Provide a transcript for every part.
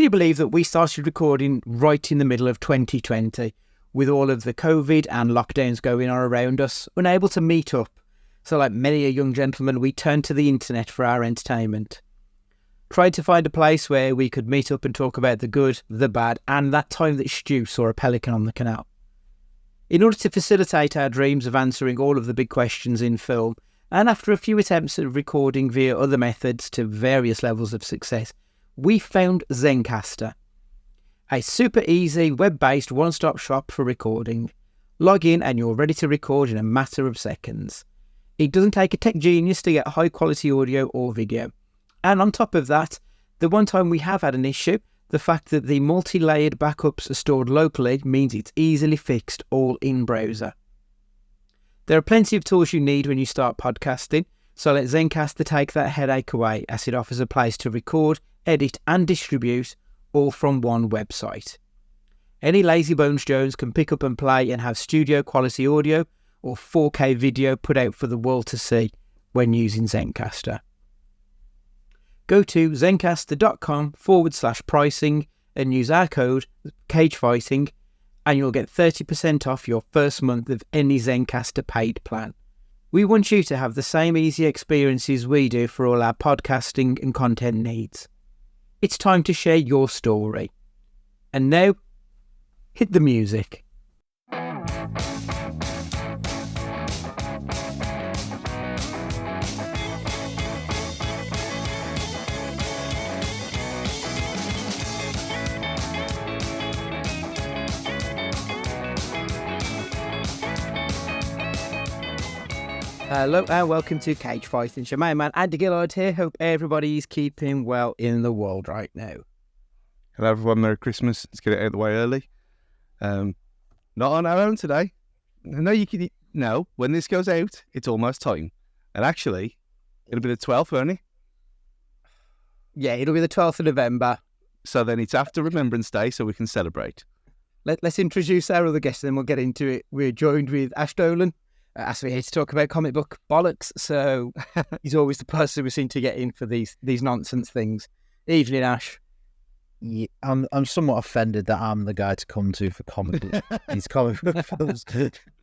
you believe that we started recording right in the middle of 2020 with all of the COVID and lockdowns going on around us, unable to meet up? So like many a young gentleman, we turned to the internet for our entertainment. Tried to find a place where we could meet up and talk about the good, the bad, and that time that Stu saw a pelican on the canal. In order to facilitate our dreams of answering all of the big questions in film, and after a few attempts at recording via other methods to various levels of success, we found Zencastr, a super easy web-based one-stop shop for recording. Log in and you're ready to record in a matter of seconds. It doesn't take a tech genius to get high quality audio or video. And on top of that, the one time we have had an issue, the fact that the multi-layered backups are stored locally means it's easily fixed all in browser. There are plenty of tools you need when you start podcasting, so let Zencastr take that headache away as it offers a place to record, edit and distribute all from one website. Any lazy bones Jones can pick up and play and have studio quality audio or 4K video put out for the world to see when using Zencastr. Go to zencastr.com/pricing and use our code CAGEFIGHTING and you'll get 30% off your first month of any Zencastr paid plan. We want you to have the same easy experiences we do for all our podcasting and content needs. It's time to share your story. And now, hit the music. Hello and welcome to Cage Fighting. My man Andy Gillard here. Hope everybody's keeping well in the world right now. Hello everyone, Merry Christmas. Let's get it out of the way early. Not on our own today. No, when this goes out, it's almost time. And actually, it'll be the 12th, won't it? Yeah, it'll be the 12th of November. So then it's after Remembrance Day, so we can celebrate. Let's introduce our other guests and then we'll get into it. We're joined with Ash Dolan. As we're here to talk about comic book bollocks, so he's always the person we seem to get in for these nonsense things. Evening, Ash. Yeah, I'm somewhat offended that I'm the guy to come to for these comic book films.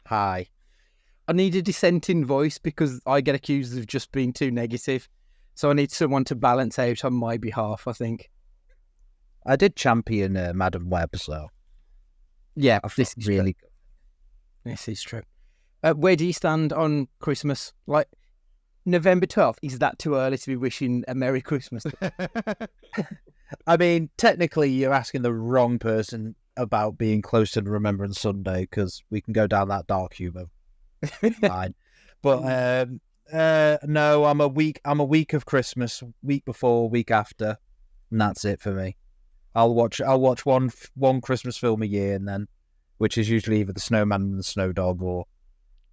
Hi. I need a dissenting voice because I get accused of just being too negative, so I need someone to balance out on my behalf, I think. I did champion Madam Web, so yeah, this is really good. This is true. Where do you stand on Christmas? Like, November 12th, is that too early to be wishing a Merry Christmas? I mean, technically, you're asking the wrong person about being close to the Remembrance Sunday, because we can go down that dark humour. Fine. But, no, I'm a week of Christmas, week before, week after, and that's it for me. I'll watch one Christmas film a year, and then, which is usually either The Snowman and the Snow Dog or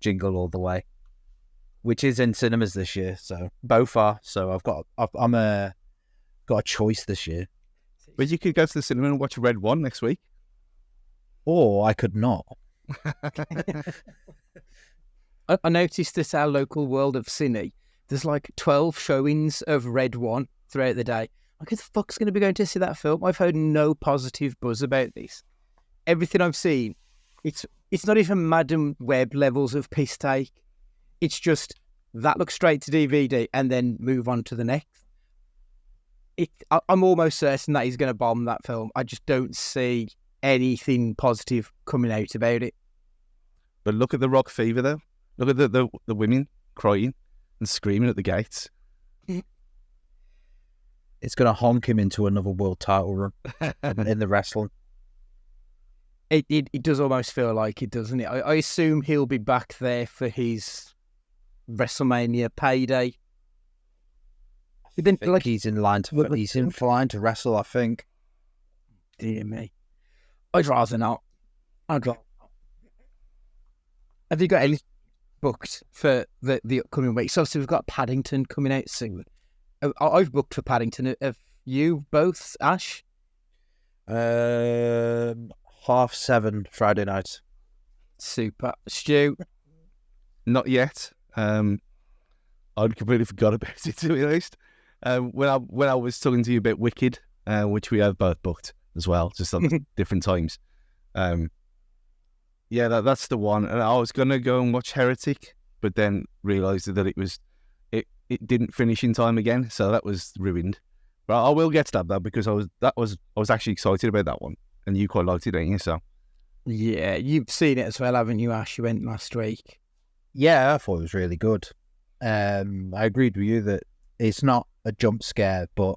Jingle All the Way, which is in cinemas this year. So both are. So I've got a choice this year. But you could go to the cinema and watch Red One next week, or I could not. I noticed that our local World of Cine, there's like 12 showings of Red One throughout the day. Like, who the fuck's going to be going to see that film? I've heard no positive buzz about this. Everything I've seen, it's not even Madam Web levels of piss take. It's just that looks straight to DVD and then move on to the next. I'm almost certain that he's going to bomb that film. I just don't see anything positive coming out about it. But look at the Rock Fever, though. Look at the women crying and screaming at the gates. It's going to honk him into another world title run in the wrestling. It does almost feel like it, doesn't it? I assume he'll be back there for his WrestleMania payday. He's in line to wrestle, I think. Dear me. I'd rather not. Have you got any booked for the upcoming week? So obviously we've got Paddington coming out soon. I've booked for Paddington. Have you both, Ash? 7:30 Friday night. Super. Stu? Not yet. I'd completely forgot about it, to be honest. When I was talking to you about Wicked which we have both booked as well, just on different times. Yeah, that's the one. And I was gonna go and watch Heretic, but then realised that it didn't finish in time again, so that was ruined. But I will get to that though, because I was actually excited about that one, and you quite liked it, didn't you? So Yeah, you've seen it as well, haven't you, Ash? You went last week. Yeah, I thought it was really good. I agreed with you that it's not a jump scare, but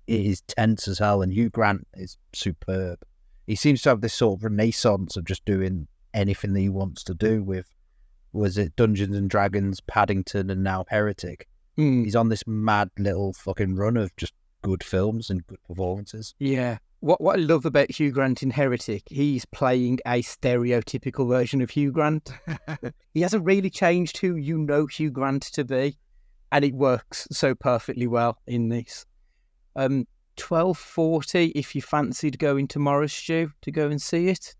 it is tense as hell, and Hugh Grant is superb. He seems to have this sort of renaissance of just doing anything that he wants to do with, was it Dungeons and Dragons, Paddington, and now Heretic. He's on this mad little fucking run of just good films and good performances. Yeah. What I love about Hugh Grant in Heretic, he's playing a stereotypical version of Hugh Grant. He hasn't really changed who you know Hugh Grant to be, and it works so perfectly well in this. 12:40 if you fancied going tomorrow, Stu, to go and see it.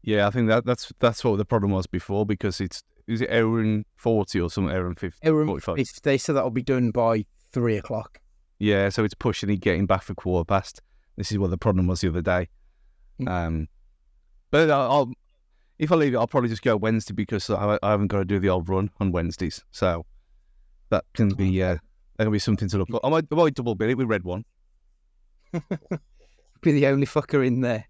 yeah, I think that's what the problem was before, because is it hour and 40 or something, hour and 50, 45? They said that'll be done by 3:00. Yeah, so it's pushing it, getting back for 1:15. This is what the problem was the other day. But if I leave it, I'll probably just go Wednesday, because I haven't got to do the old run on Wednesdays. So that can be that can be something to look at. I might double bill it with Red One. Be the only fucker in there.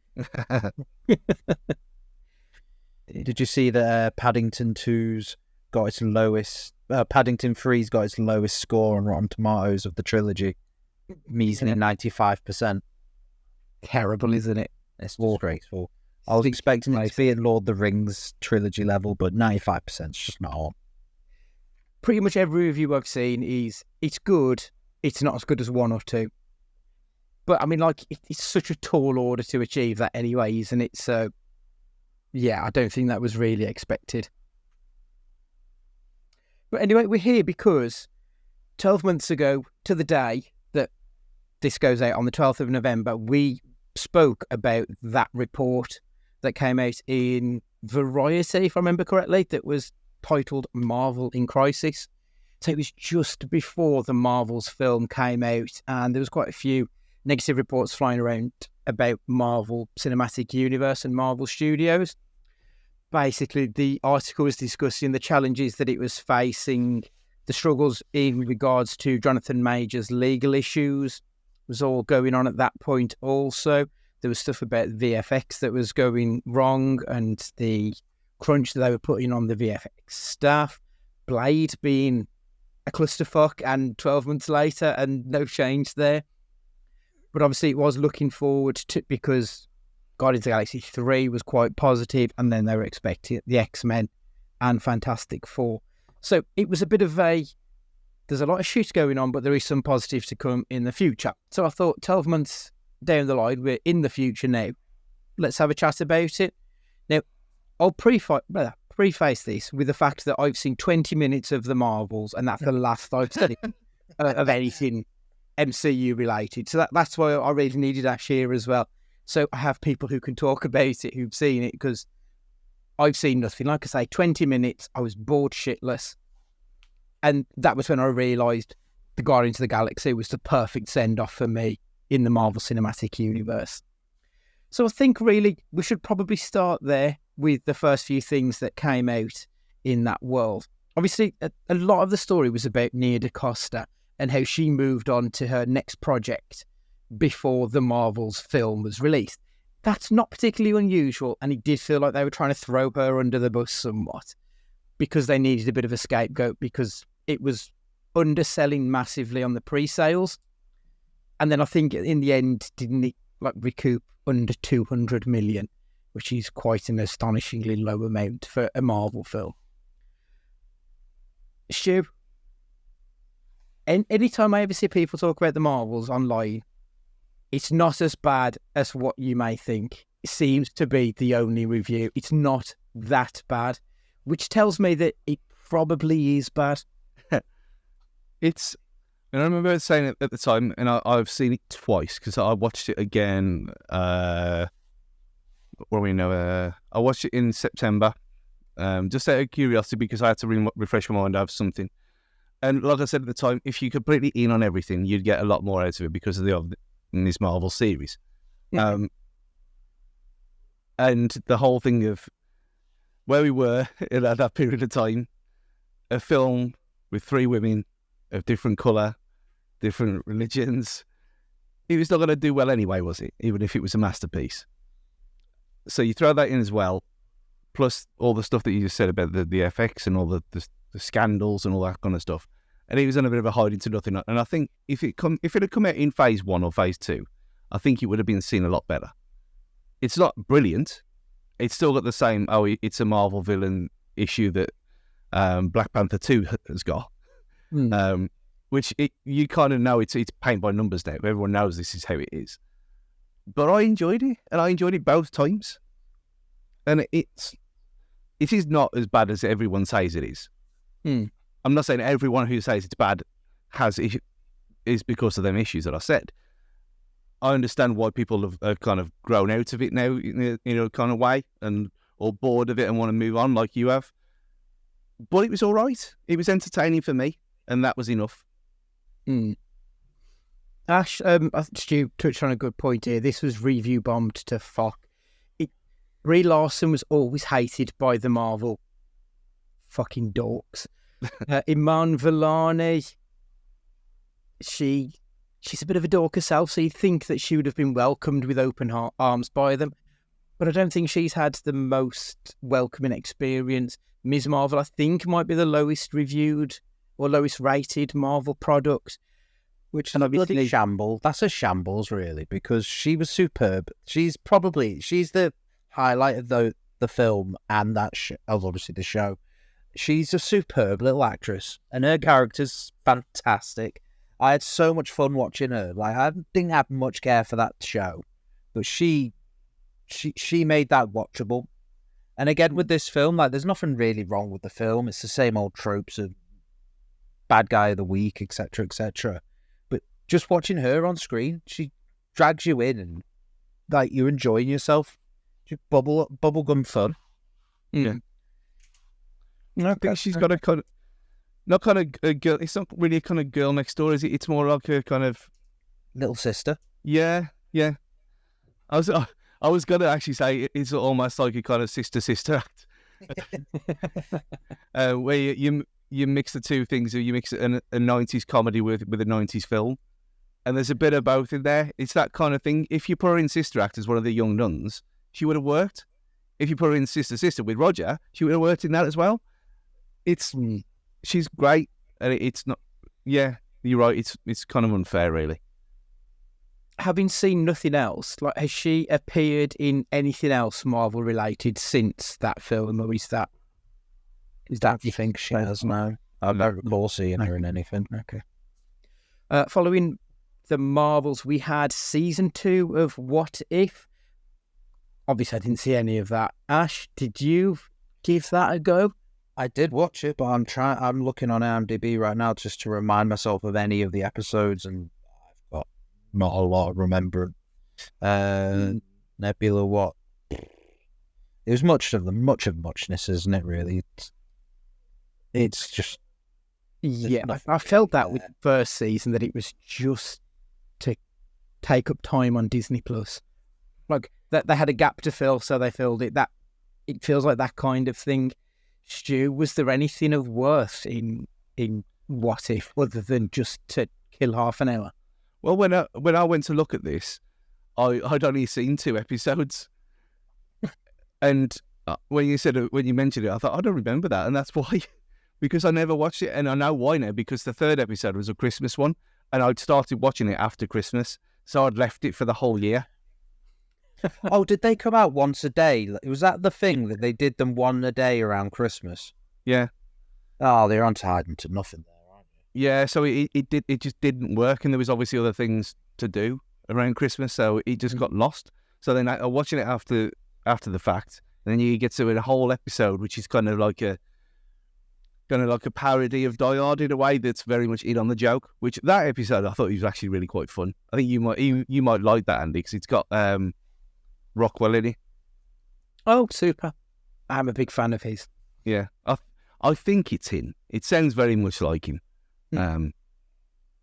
Did you see that Paddington 2's got its lowest, Paddington 3's got its lowest score on Rotten Tomatoes of the trilogy? Measly 95%. Terrible, isn't it? It's disgraceful. I was expecting it to be at Lord of the Rings trilogy level, but 95% is just not on. Pretty much every review I've seen is it's good. It's not as good as 1 or 2. But I mean, like, it's such a tall order to achieve that anyway, isn't it? So, yeah, I don't think that was really expected. But anyway, we're here because 12 months ago to the day that this goes out on the 12th of November, we spoke about that report that came out in Variety, if I remember correctly, that was titled Marvel in Crisis. So it was just before the Marvel's film came out, and there was quite a few negative reports flying around about Marvel Cinematic Universe and Marvel Studios. Basically, the article was discussing the challenges that it was facing, the struggles in regards to Jonathan Majors' legal issues was all going on at that point also. There was stuff about VFX that was going wrong and the crunch that they were putting on the VFX staff. Blade being a clusterfuck, and 12 months later and no change there. But obviously it was looking forward to, because Guardians of the Galaxy 3 was quite positive, and then they were expecting the X-Men and Fantastic Four. So it was a bit of there's a lot of shit going on, but there is some positives to come in the future. So I thought 12 months down the line, we're in the future now. Let's have a chat about it. Now, I'll preface this with the fact that I've seen 20 minutes of the Marvels, and that's the last I've seen of anything MCU related. So that's why I really needed Ash here as well. So I have people who can talk about it, who've seen it, because I've seen nothing. Like I say, 20 minutes, I was bored shitless. And that was when I realised the Guardians of the Galaxy was the perfect send-off for me in the Marvel Cinematic Universe. So I think really we should probably start there with the first few things that came out in that world. Obviously, a lot of the story was about Nia DaCosta and how she moved on to her next project before the Marvel's film was released. That's not particularly unusual, and it did feel like they were trying to throw her under the bus somewhat because they needed a bit of a scapegoat, because it was underselling massively on the pre-sales. And then I think in the end, didn't it recoup under 200 million, which is quite an astonishingly low amount for a Marvel film. Stu, anytime I ever see people talk about the Marvels online, it's not as bad as what you may think. It seems to be the only review. It's not that bad, which tells me that it probably is bad. And I remember saying it at the time, and I've seen it twice, because I watched it again. I watched it in September, just out of curiosity, because I had to refresh my mind of something. And like I said at the time, if you're completely in on everything, you'd get a lot more out of it because of the in this Marvel series. Yeah. And the whole thing of where we were in that period of time, a film with 3 women of different colour, different religions, it was not going to do well anyway, was it? Even if it was a masterpiece. So you throw that in as well, plus all the stuff that you just said about the FX and all the scandals and all that kind of stuff. And it was on a bit of a hiding to nothing. And I think if it had come out in phase 1 or phase 2, I think it would have been seen a lot better. It's not brilliant. It's still got the same, it's a Marvel villain issue that Black Panther 2 has got. Which you kind of know it's paint by numbers now. Everyone knows this is how it is. But I enjoyed it, and I enjoyed it both times. And it is not as bad as everyone says it is. I'm not saying everyone who says it's bad is because of them issues that I said. I understand why people have kind of grown out of it now in a kind of way, or bored of it and want to move on like you have. But it was all right. It was entertaining for me, and that was enough. Ash, Stu touched on a good point here. This was review bombed to fuck. Brie Larson was always hated by the Marvel fucking dorks. Iman Vellani, she's a bit of a dork herself, so you'd think that she would have been welcomed with open arms by them. But I don't think she's had the most welcoming experience. Ms. Marvel, I think, might be the lowest reviewed or lowest rated Marvel product. Which and obviously shambles. That's a shambles, really, because she was superb. She's the highlight of the film and that obviously the show. She's a superb little actress, and her character's fantastic. I had so much fun watching her. Like, I didn't have much care for that show, but she made that watchable. And again, with this film, like, there's nothing really wrong with the film. It's the same old tropes of bad guy of the week, etc., etc. But just watching her on screen, she drags you in, and like, you're enjoying yourself. Just bubblegum fun. Yeah. I think she's got a kind of, not kind of a girl. It's not really a kind of girl next door, is it? It's more like a kind of little sister. Yeah. I was gonna actually say it's almost like a kind of sister act, where you mix the two things, or you mix a 90s comedy with a 90s film, and there's a bit of both in there. It's that kind of thing. If you put her in Sister Act as one of the young nuns, she would have worked. If you put her in Sister with Roger, she would have worked in that as well. She's great, and it's not. Yeah, you're right. It's kind of unfair, really. Having seen nothing else, like, has she appeared in anything else Marvel related since that film, or is that you think she has now? I don't recall seeing her in anything. Okay. Following the Marvels, we had season 2 of What If. Obviously, I didn't see any of that. Ash, did you give that a go? I did watch it, but I'm looking on IMDb right now just to remind myself of any of the episodes, and I've got not a lot of remembering. Nebula, what? It was much of muchness, isn't it? Really, it's just I felt that with the first season, that it was just to take up time on Disney Plus, like that they had a gap to fill, so they filled it. That it feels like that kind of thing. Stu, was there anything of worth in What If other than just to kill half an hour? Well, when I went to look at this, I'd only seen 2 episodes, and when you mentioned it, I thought I don't remember that, and that's why, because I never watched it, and I know why now, because the 3rd episode was a Christmas one, and I'd started watching it after Christmas, so I'd left it for the whole year. Oh, did they come out once a day? Was that the thing, that they did them one a day around Christmas? Yeah. Oh, they're on hiding to nothing there, aren't you? Yeah, so it just didn't work, and there was obviously other things to do around Christmas, so it just got lost. So then I watching it after the fact, and then you get to a whole episode, which is kind of like a parody of Die Hard in a way that's very much in on the joke. Which that episode I thought was actually really quite fun. I think you might like that, Andy, because it's got Rockwell in it. Oh, super! I'm a big fan of his. Yeah, I think it's him. It sounds very much like him.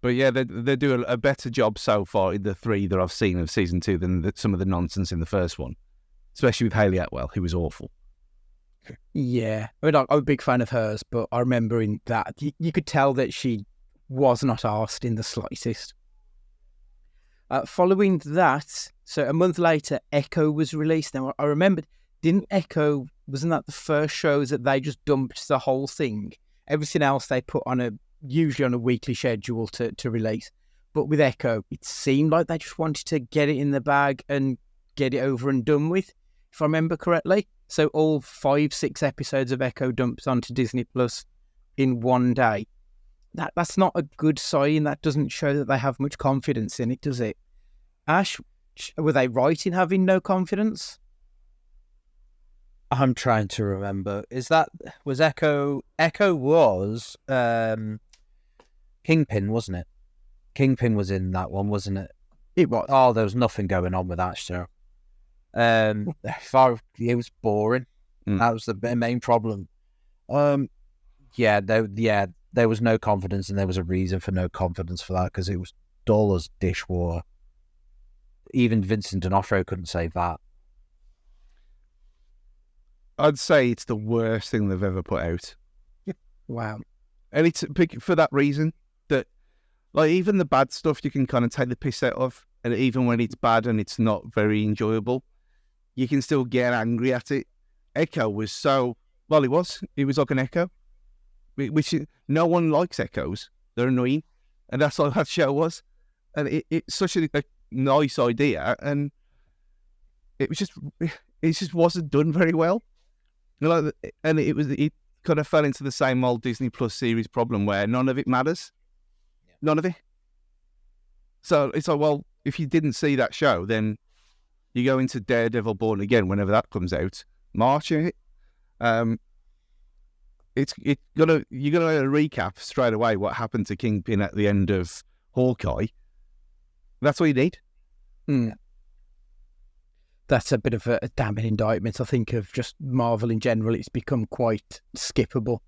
But yeah, they do a better job so far in the 3 that I've seen of season 2 than some of the nonsense in the first one, especially with Hayley Atwell, who was awful. Yeah, I mean, I'm a big fan of hers, but I remember in that you could tell that she was not arsed in the slightest. Following that, so a month later, Echo was released. Now, I remember, wasn't that the first shows that they just dumped the whole thing? Everything else they put usually on a weekly schedule to release. But with Echo, it seemed like they just wanted to get it in the bag and get it over and done with, if I remember correctly. So all 5-6 episodes of Echo dumped onto Disney Plus in one day. That's not a good sign. That doesn't show that they have much confidence in it, does it? Ash, were they right in having no confidence? I'm trying to remember. Was Echo? Echo was Kingpin, wasn't it? Kingpin was in that one, wasn't it? It was. Oh, there was nothing going on with that show. It was boring. That was the main problem. There was no confidence, and there was a reason for no confidence for that, because it was dull as dishwater. Even Vincent D'Onofrio couldn't save that. I'd say it's the worst thing they've ever put out. Wow. And it's for that reason that, like, even the bad stuff you can kind of take the piss out of, and even when it's bad and it's not very enjoyable, you can still get angry at it. Echo was it was like an echo, which no one likes echoes. They're annoying, and that's all that show was. And it's such a nice idea, and it just wasn't done very well. And it kind of fell into the same old Disney Plus series problem where none of it matters. Yeah. None of it. So it's like, well, if you didn't see that show, then you go into Daredevil Born Again whenever that comes out. March it. You're gonna recap straight away what happened to Kingpin at the end of Hawkeye. That's what you need. That's a bit of a damning indictment, I think, of just Marvel in general. It's become quite skippable,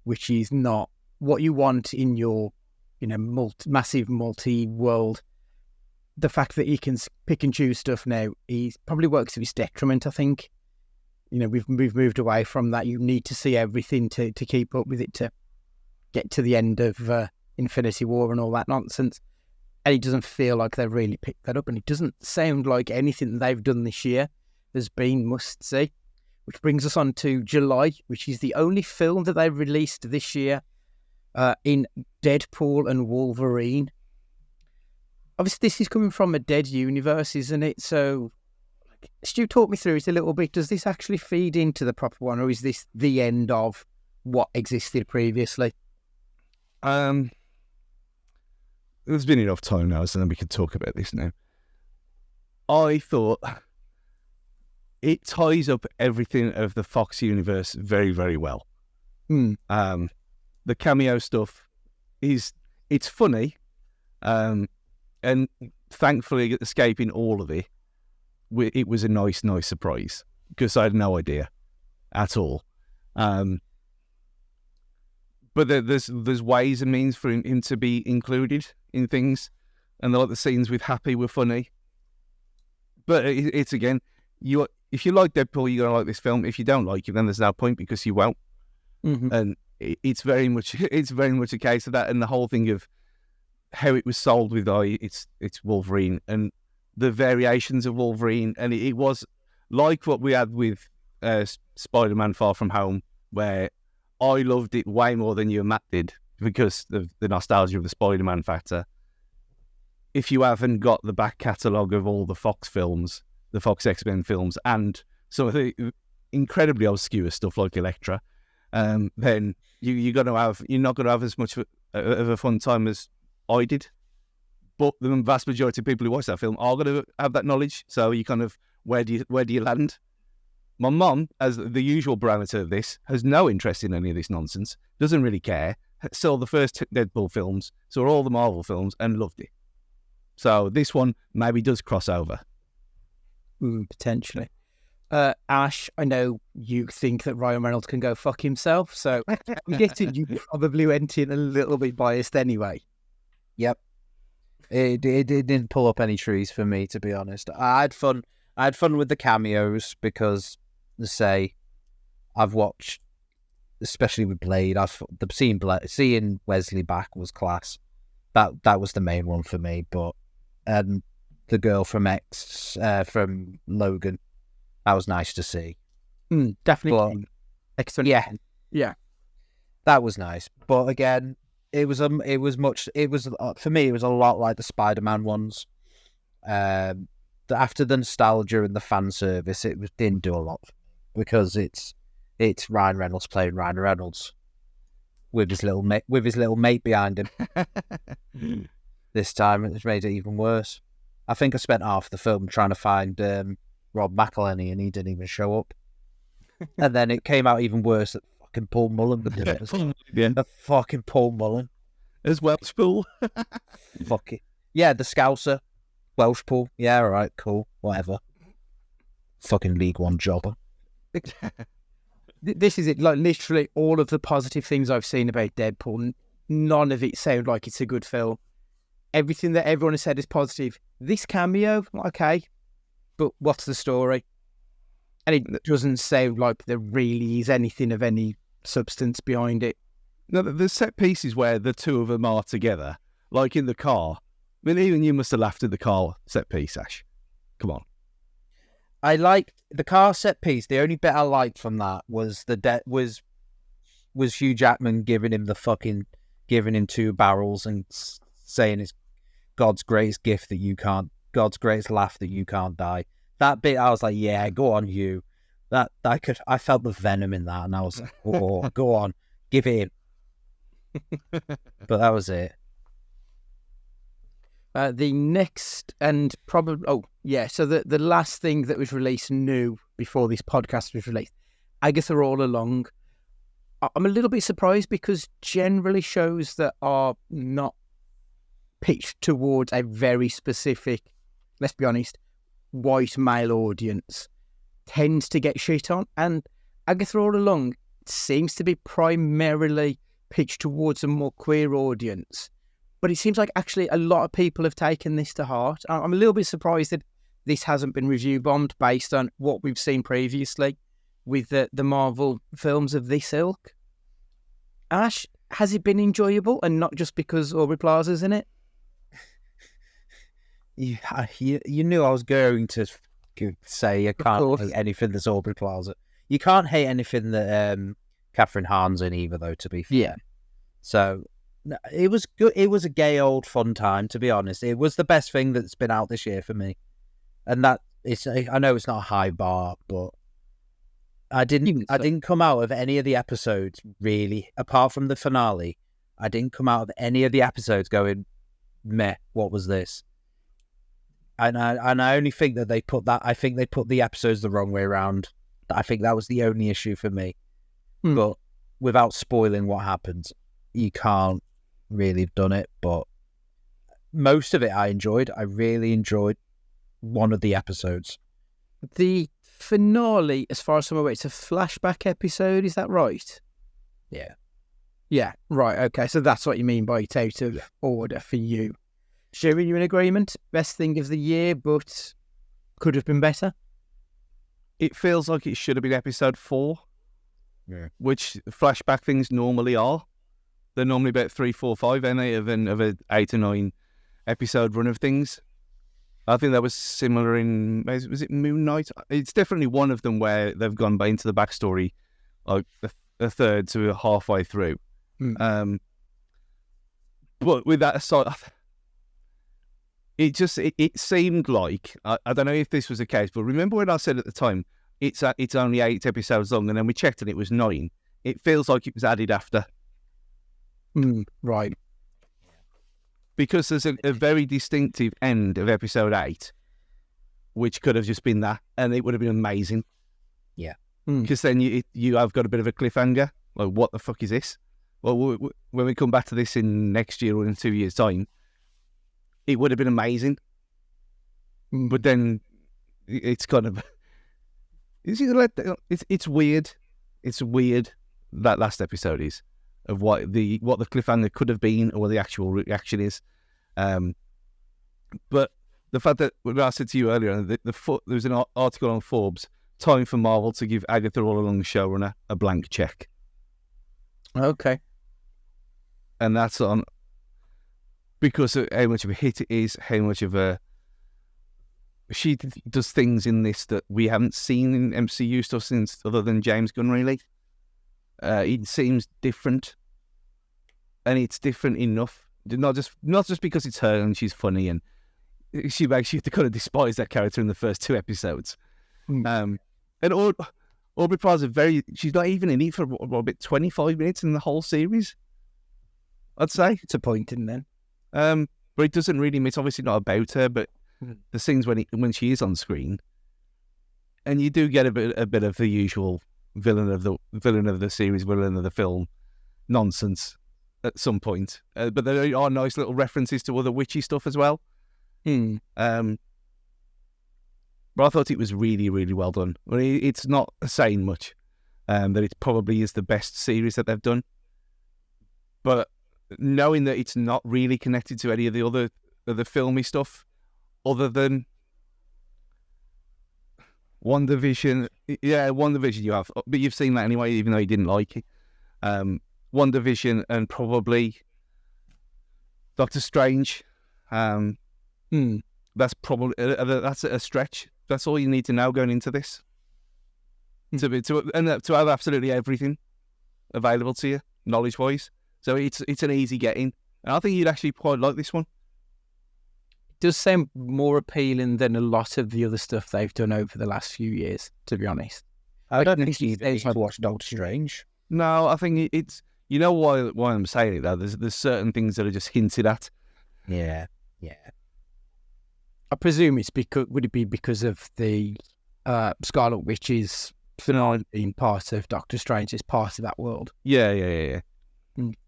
which is not what you want in your, massive multi-world. The fact that he can pick and choose stuff now, he probably works to his detriment, I think. We've moved away from that. You need to see everything to keep up with it, to get to the end of Infinity War and all that nonsense. And it doesn't feel like they've really picked that up, and it doesn't sound like anything they've done this year has been must-see. Which brings us on to July, which is the only film that they've released this year in Deadpool and Wolverine. Obviously, this is coming from a dead universe, isn't it? So, Stu, talk me through it a little bit. Does this actually feed into the proper one, or is this the end of what existed previously? There's been enough time now, so then we can talk about this now. I thought it ties up everything of the Fox universe very, very well. The cameo stuff it's funny, and thankfully escaping all of it, it was a nice surprise, because I had no idea at all. But there's ways and means for him to be included in things, and the scenes with Happy were funny. But it's again, if you like Deadpool, you're gonna like this film. If you don't like it, then there's no point, because you won't. And it's very much a case of that, and the whole thing of how it was sold with it's Wolverine and the variations of Wolverine, and it was like what we had with Spider-Man Far From Home, where I loved it way more than you and Matt did, because of the nostalgia of the Spider-Man factor. If you haven't got the back catalogue of all the Fox films, the Fox X-Men films, and some of the incredibly obscure stuff like Elektra, then you're not going to have as much of a fun time as I did. But the vast majority of people who watch that film are going to have that knowledge. So you kind of, where do you land? My mum, as the usual parameter of this, has no interest in any of this nonsense, doesn't really care, saw the first Deadpool films, saw all the Marvel films, and loved it. So this one maybe does cross over. Potentially. Ash, I know you think that Ryan Reynolds can go fuck himself, so I'm guessing you probably went in a little bit biased anyway. Yep. It didn't pull up any trees for me, to be honest. I had fun. I had fun with the cameos because, let's say, I've watched, especially with Blade. Seeing Wesley back was class. That was the main one for me. But the girl from from Logan, that was nice to see. Definitely. Excellent. Yeah, that was nice. But again, for me, it was a lot like the Spider-Man ones. After the nostalgia and the fan service, didn't do a lot because it's Ryan Reynolds playing Ryan Reynolds with his little mate behind him. This time it's made it even worse. I think I spent half the film trying to find Rob McElhenney and he didn't even show up. And then it came out even worse that fucking Paul Mullen did it. Yeah. The fucking Paul Mullen. As well, Spool. Fuck it. Yeah, the Scouser. Welsh Paul. Yeah, all right, cool. Whatever. Fucking League One jobber. This is it. Like, literally all of the positive things I've seen about Deadpool, none of it sound like it's a good film. Everything that everyone has said is positive. This cameo, okay, but what's the story? And it doesn't sound like there really is anything of any substance behind it. No, there's set pieces where the two of them are together, like in the car. I mean, even you must have laughed at the car set piece, Ash. Come on. I liked the car set piece. The only bit I liked from that was was Hugh Jackman giving him two barrels and saying it's God's greatest gift that you can't, God's greatest laugh that you can't die. That bit, I was like, yeah, go on, Hugh. I felt the venom in that, and I was like, oh, go on, give it in. But that was it. The next and probably so the last thing that was released new before this podcast was released, Agatha All Along. I'm a little bit surprised because generally shows that are not pitched towards a very specific, let's be honest, white male audience tends to get shit on, and Agatha All Along seems to be primarily pitched towards a more queer audience. But it seems like actually a lot of people have taken this to heart. I'm a little bit surprised that this hasn't been review bombed based on what we've seen previously with the Marvel films of this ilk. Ash, has it been enjoyable and not just because Aubrey Plaza's in it? You knew I was going to say you can't hate anything that's Aubrey Plaza. You can't hate anything that Catherine Hahn's in either, though, to be fair. Yeah. So it was good. It was a gay old fun time, to be honest. It was the best thing that's been out this year for me. And I know it's not a high bar, but I didn't come out of any of the episodes really, apart from the finale. I didn't come out of any of the episodes going, meh, what was this? And I only think that they put the episodes the wrong way around. I think that was the only issue for me. But without spoiling what happens, you can't really have done it. But most of it I enjoyed. I really enjoyed one of the episodes. The finale, as far as I'm aware, it's a flashback episode, is that right? Yeah. Yeah, right, okay. So that's what you mean by it's out of order for you. Sure, are you in agreement? Best thing of the year, but could have been better? It feels like it should have been episode 4, which flashback things normally are. They're normally about 3, 4, 5, ain't they, of an 8 or 9 episode run of things. I think that was similar in, was it Moon Knight? It's definitely one of them where they've gone back into the backstory, like a third to halfway through. But with that aside, it seemed like, I don't know if this was the case, but remember when I said at the time, it's only 8 episodes long, and then we checked and it was 9. It feels like it was added after. Right. Because there's a very distinctive end of episode 8, which could have just been that, and it would have been amazing. Yeah. Because then you have got a bit of a cliffhanger. Like, what the fuck is this? Well, when we come back to this in next year or in 2 years' time, it would have been amazing. But then it's kind of... It's weird. It's weird, that last episode is, of what the cliffhanger could have been or what the actual reaction is. But the fact that, what I said to you earlier, there was an article on Forbes, time for Marvel to give Agatha All Along, the showrunner, a blank check. Okay. And that's on because of how much of a hit it is, how much of a... She does things in this that we haven't seen in MCU stuff since, other than James Gunn, really. It seems different. And it's different enough. Not just because it's her and she's funny, and she makes you to kind of despise that character in the first 2 episodes. And Aubrey Plaza she's not even in it for about 25 minutes in the whole series, I'd say. It's disappointing then. But it doesn't really, it's obviously not about her, but the scenes when she is on screen, and you do get a bit of the usual villain of the series, villain of the film nonsense at some point. But there are nice little references to other witchy stuff as well. But I thought it was really, really well done. Well, it's not saying much that it probably is the best series that they've done. But knowing that it's not really connected to any of the filmy stuff, other than WandaVision. Yeah, WandaVision you have, but you've seen that anyway, even though you didn't like it. WandaVision and probably Doctor Strange. That's probably that's a stretch. That's all you need to know going into this. To have absolutely everything available to you, knowledge-wise. So it's an easy get-in. And I think you'd actually quite like this one. It does sound more appealing than a lot of the other stuff they've done over the last few years, to be honest. I don't think you need to watch Doctor Strange. No, I think it's... You know why I'm saying it, though? There's certain things that are just hinted at. Yeah. I presume would it be because of the Scarlet Witch's finale being part of Doctor Strange, is part of that world? Yeah.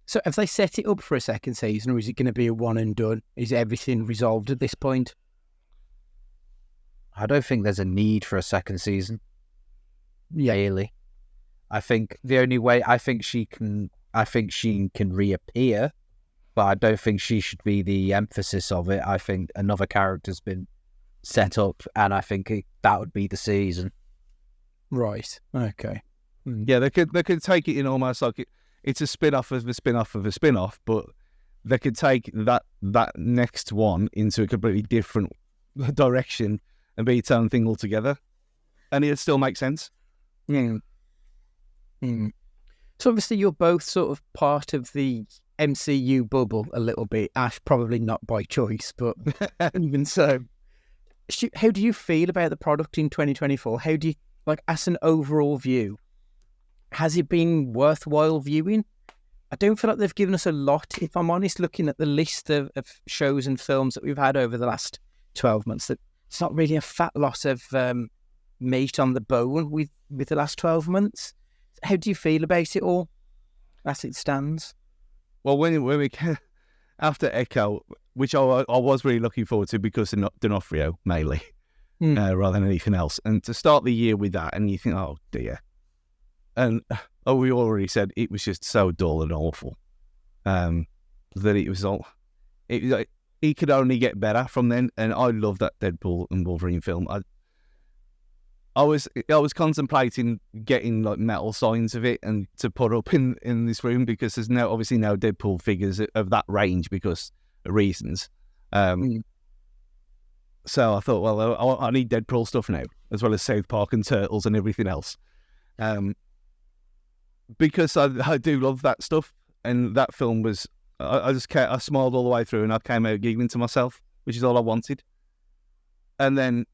So have they set it up for a second season, or is it going to be a one and done? Is everything resolved at this point? I don't think there's a need for a second season. Yeah. Really. I think the only way she can reappear, but I don't think she should be the emphasis of it. I think another character's been set up, and I think that would be the season. Right. Okay. Yeah, they could take it in almost like it's a spin-off of a spin-off of a spin-off, but they could take that next one into a completely different direction and be its own thing altogether, and it still makes sense. So obviously you're both sort of part of the MCU bubble a little bit. Ash, probably not by choice, but even so. How do you feel about the product in 2024? How do you, like, as an overall view, has it been worthwhile viewing? I don't feel like they've given us a lot, if I'm honest, looking at the list of shows and films that we've had over the last 12 months. That it's not really a fat lot of meat on the bone with the last 12 months. How do you feel about it all as it stands? Well, when we after Echo, which I was really looking forward to because of D'Onofrio mainly, rather than anything else, and to start the year with that, and you think, oh dear, and we already said it was just so dull and awful, that it was all, it could only get better from then. And I love that Deadpool and Wolverine film. I was contemplating getting like metal signs of it and to put up in this room, because there's obviously no Deadpool figures of that range because of reasons. So I thought, well, I need Deadpool stuff now, as well as South Park and Turtles and everything else, because I do love that stuff. And that film was, I smiled all the way through, and I came out giggling to myself, which is all I wanted. And then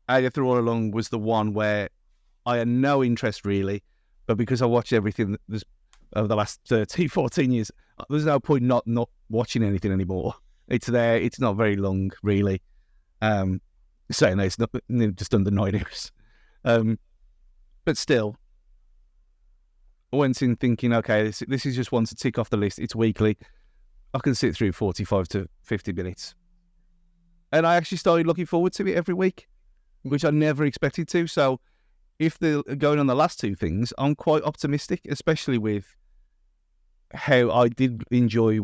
Agatha All Along was the one where I had no interest really, but because I watched everything over the last 13, 14 years, there's no point not watching anything anymore. It's there. It's not very long, really. Saying that it's not just under 9 hours. But still, I went in thinking, okay, this is just one to tick off the list. It's weekly. I can sit through 45 to 50 minutes. And I actually started looking forward to it every week, which I never expected to. So if they're going on the last two things, I'm quite optimistic, especially with how I did enjoy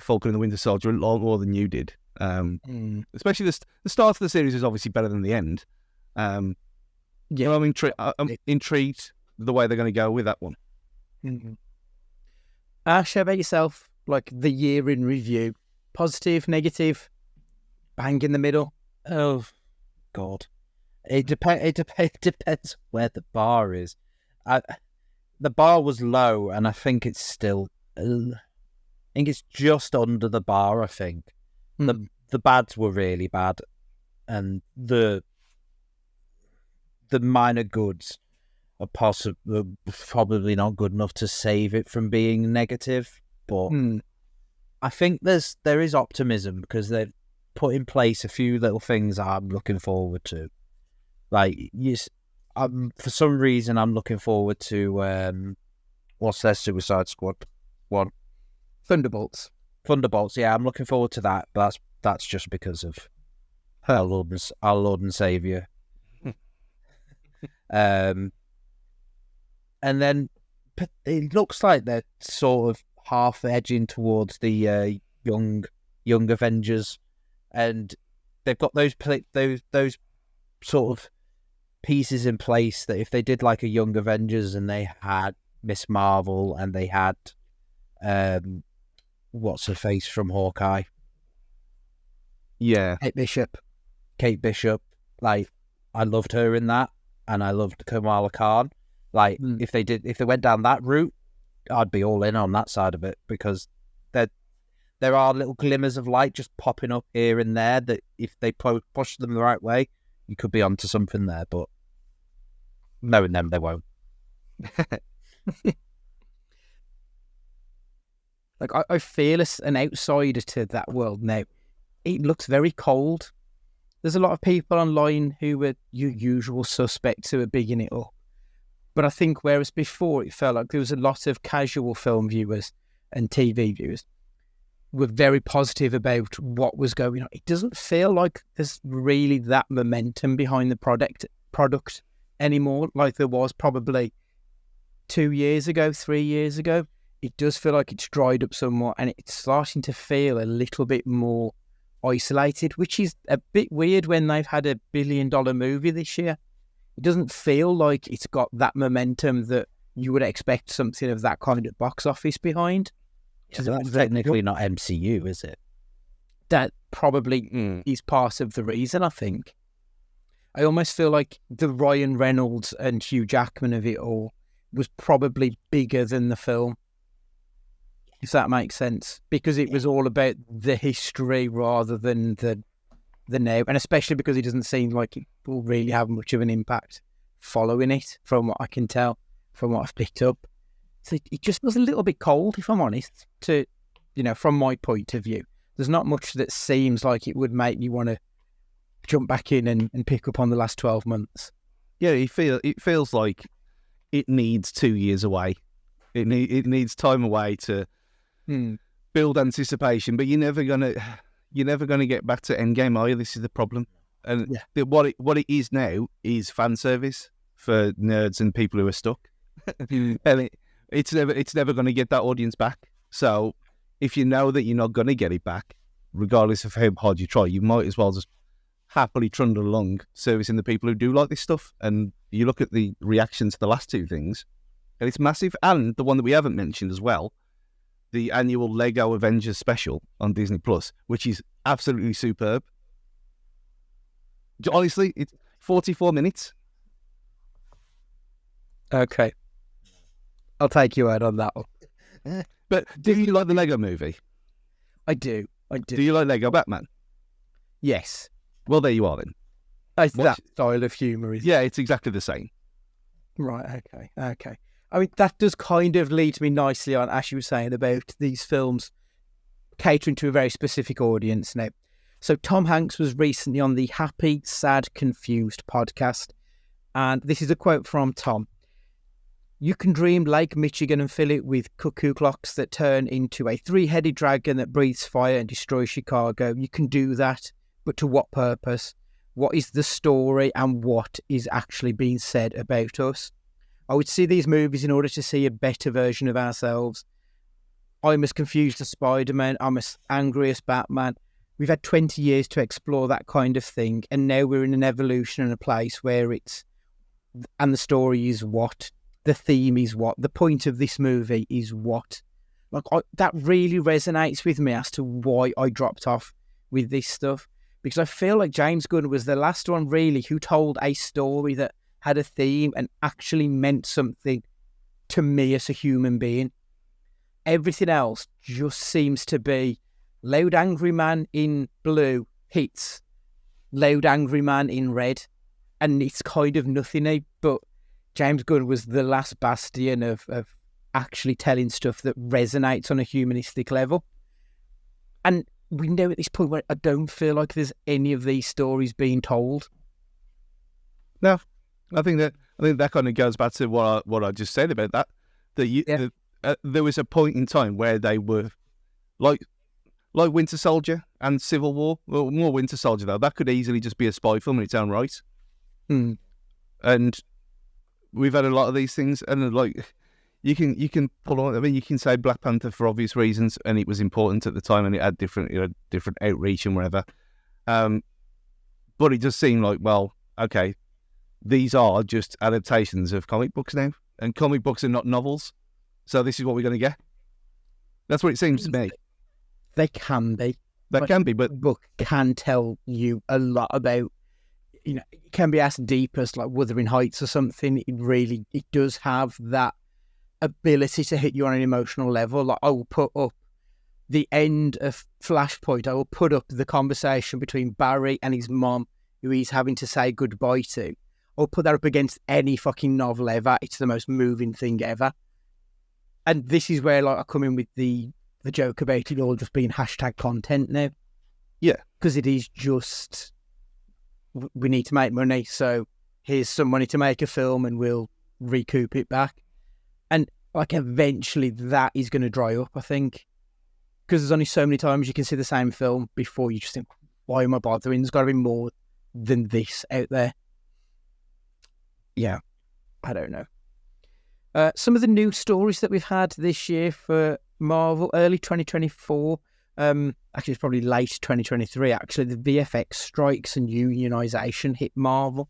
Falcon and the Winter Soldier a lot more than you did. Especially the start of the series is obviously better than the end. Yeah, I'm intrigued the way they're going to go with that one. Ash, how about yourself? Like the year in review, positive, negative, bang in the middle. Oh, God. It depends where the bar is. The bar was low, and I think it's still... I think it's just under the bar, I think. The bads were really bad, and the minor goods are probably not good enough to save it from being negative. But I think there is optimism because they've put in place a few little things I'm looking forward to. Like, for some reason, I'm looking forward to what's their Suicide Squad one? Thunderbolts. Yeah, I'm looking forward to that. But that's just because of our Lord and Savior. And then it looks like they're sort of half edging towards the young Avengers, and they've got those sort of pieces in place that if they did like a Young Avengers and they had Miss Marvel and they had what's her face from Hawkeye, Kate Bishop, like I loved her in that, and I loved Kamala Khan. Like if they went down that route, I'd be all in on that side of it, because there are little glimmers of light just popping up here and there that if they push them the right way, you could be onto something there. But knowing them, they won't. Like I feel as an outsider to that world now, it looks very cold. There's a lot of people online who were your usual suspects who are bigging it up. But I think whereas before it felt like there was a lot of casual film viewers and TV viewers were very positive about what was going on. It doesn't feel like there's really that momentum behind the product anymore like there was probably 2 years ago, 3 years ago. It does feel like it's dried up somewhat, and it's starting to feel a little bit more isolated, which is a bit weird when they've had $1 billion movie this year. It doesn't feel like it's got that momentum that you would expect something of that kind of box office behind. Yeah, that's technically not MCU, is it? That probably is part of the reason, I think. I almost feel like the Ryan Reynolds and Hugh Jackman of it all was probably bigger than the film, if that makes sense, because it was all about the history rather than the now, and especially because it doesn't seem like it will really have much of an impact following it, from what I can tell, from what I've picked up. So it just was a little bit cold, if I'm honest, from my point of view. There's not much that seems like it would make me want to jump back in and pick up on the last 12 months. Yeah, it feels like it needs 2 years away. It needs time away to build anticipation, but you're never gonna get back to Endgame, are you? This is the problem. And what it is now is fan service for nerds and people who are stuck. And it's never going to get that audience back. So if you know that you're not going to get it back, regardless of how hard you try, you might as well just happily trundle along servicing the people who do like this stuff. And you look at the reaction to the last two things, and it's massive. And the one that we haven't mentioned as well, the annual Lego Avengers special on Disney Plus, which is absolutely superb. Honestly, it's 44 minutes. Okay. I'll take you out on that one. But do you like the Lego movie? I do. Do you like Lego Batman? Yes. Well, there you are then. That style of humour is... Yeah, it's exactly the same. Right, okay. I mean, that does kind of lead me nicely on, as you were saying, about these films catering to a very specific audience now. So Tom Hanks was recently on the Happy, Sad, Confused podcast, and this is a quote from Tom. "You can dream Lake Michigan and fill it with cuckoo clocks that turn into a three-headed dragon that breathes fire and destroys Chicago. You can do that, but to what purpose? What is the story, and what is actually being said about us? I would see these movies in order to see a better version of ourselves. I'm as confused as Spider-Man. I'm as angry as Batman. We've had 20 years to explore that kind of thing, and now we're in an evolution and a place where and the story is what, the theme is what, the point of this movie is what. Like, that really resonates with me as to why I dropped off with this stuff, because I feel like James Gunn was the last one really who told a story that had a theme and actually meant something to me as a human being. Everything else just seems to be loud angry man in blue hits loud angry man in red, and it's kind of nothingy. But James Gunn was the last bastion of actually telling stuff that resonates on a humanistic level. And we know at this point where I don't feel like there's any of these stories being told. No, I think that kind of goes back to what I just said about that. There was a point in time where they were like Winter Soldier and Civil War. Well, more Winter Soldier though. That could easily just be a spy film in its own right. And we've had a lot of these things, and like you can pull on. I mean, you can say Black Panther for obvious reasons, and it was important at the time, and it had different outreach and whatever. But it does seem like, well, okay, these are just adaptations of comic books now, and comic books are not novels. So this is what we're going to get. That's what it seems to me. They can be. That can be, but book can tell you a lot about. You know, it can be as deep as like Wuthering Heights or something. It does have that ability to hit you on an emotional level. Like, I will put up the end of Flashpoint. I will put up the conversation between Barry and his mom, who he's having to say goodbye to. I'll put that up against any fucking novel ever. It's the most moving thing ever. And this is where like I come in with the joke about it all just being hashtag content now. Yeah. Because it is just, we need to make money, so here's some money to make a film and we'll recoup it back. And like eventually that is going to dry up, I think. Because there's only so many times you can see the same film before you just think, why am I bothering? There's got to be more than this out there. Yeah, I don't know. Some of the new stories that we've had this year for Marvel, early 2024, actually it's probably late 2023 actually, the VFX strikes and unionisation hit Marvel.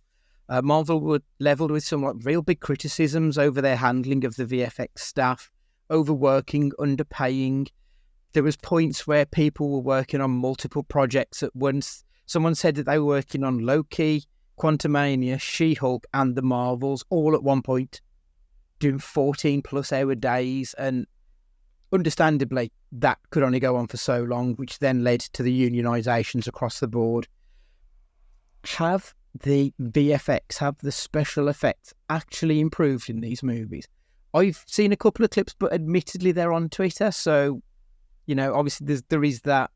Marvel were levelled with some like real big criticisms over their handling of the VFX staff, overworking, underpaying. There was points where people were working on multiple projects at once. Someone said that they were working on Loki, Quantumania, She-Hulk and the Marvels all at one point, doing 14 plus hour days, and understandably that could only go on for so long, which then led to the unionisations across the board. Have the VFX, have the special effects actually improved in these movies? I've seen a couple of clips, but admittedly they're on Twitter, so you know, obviously there is that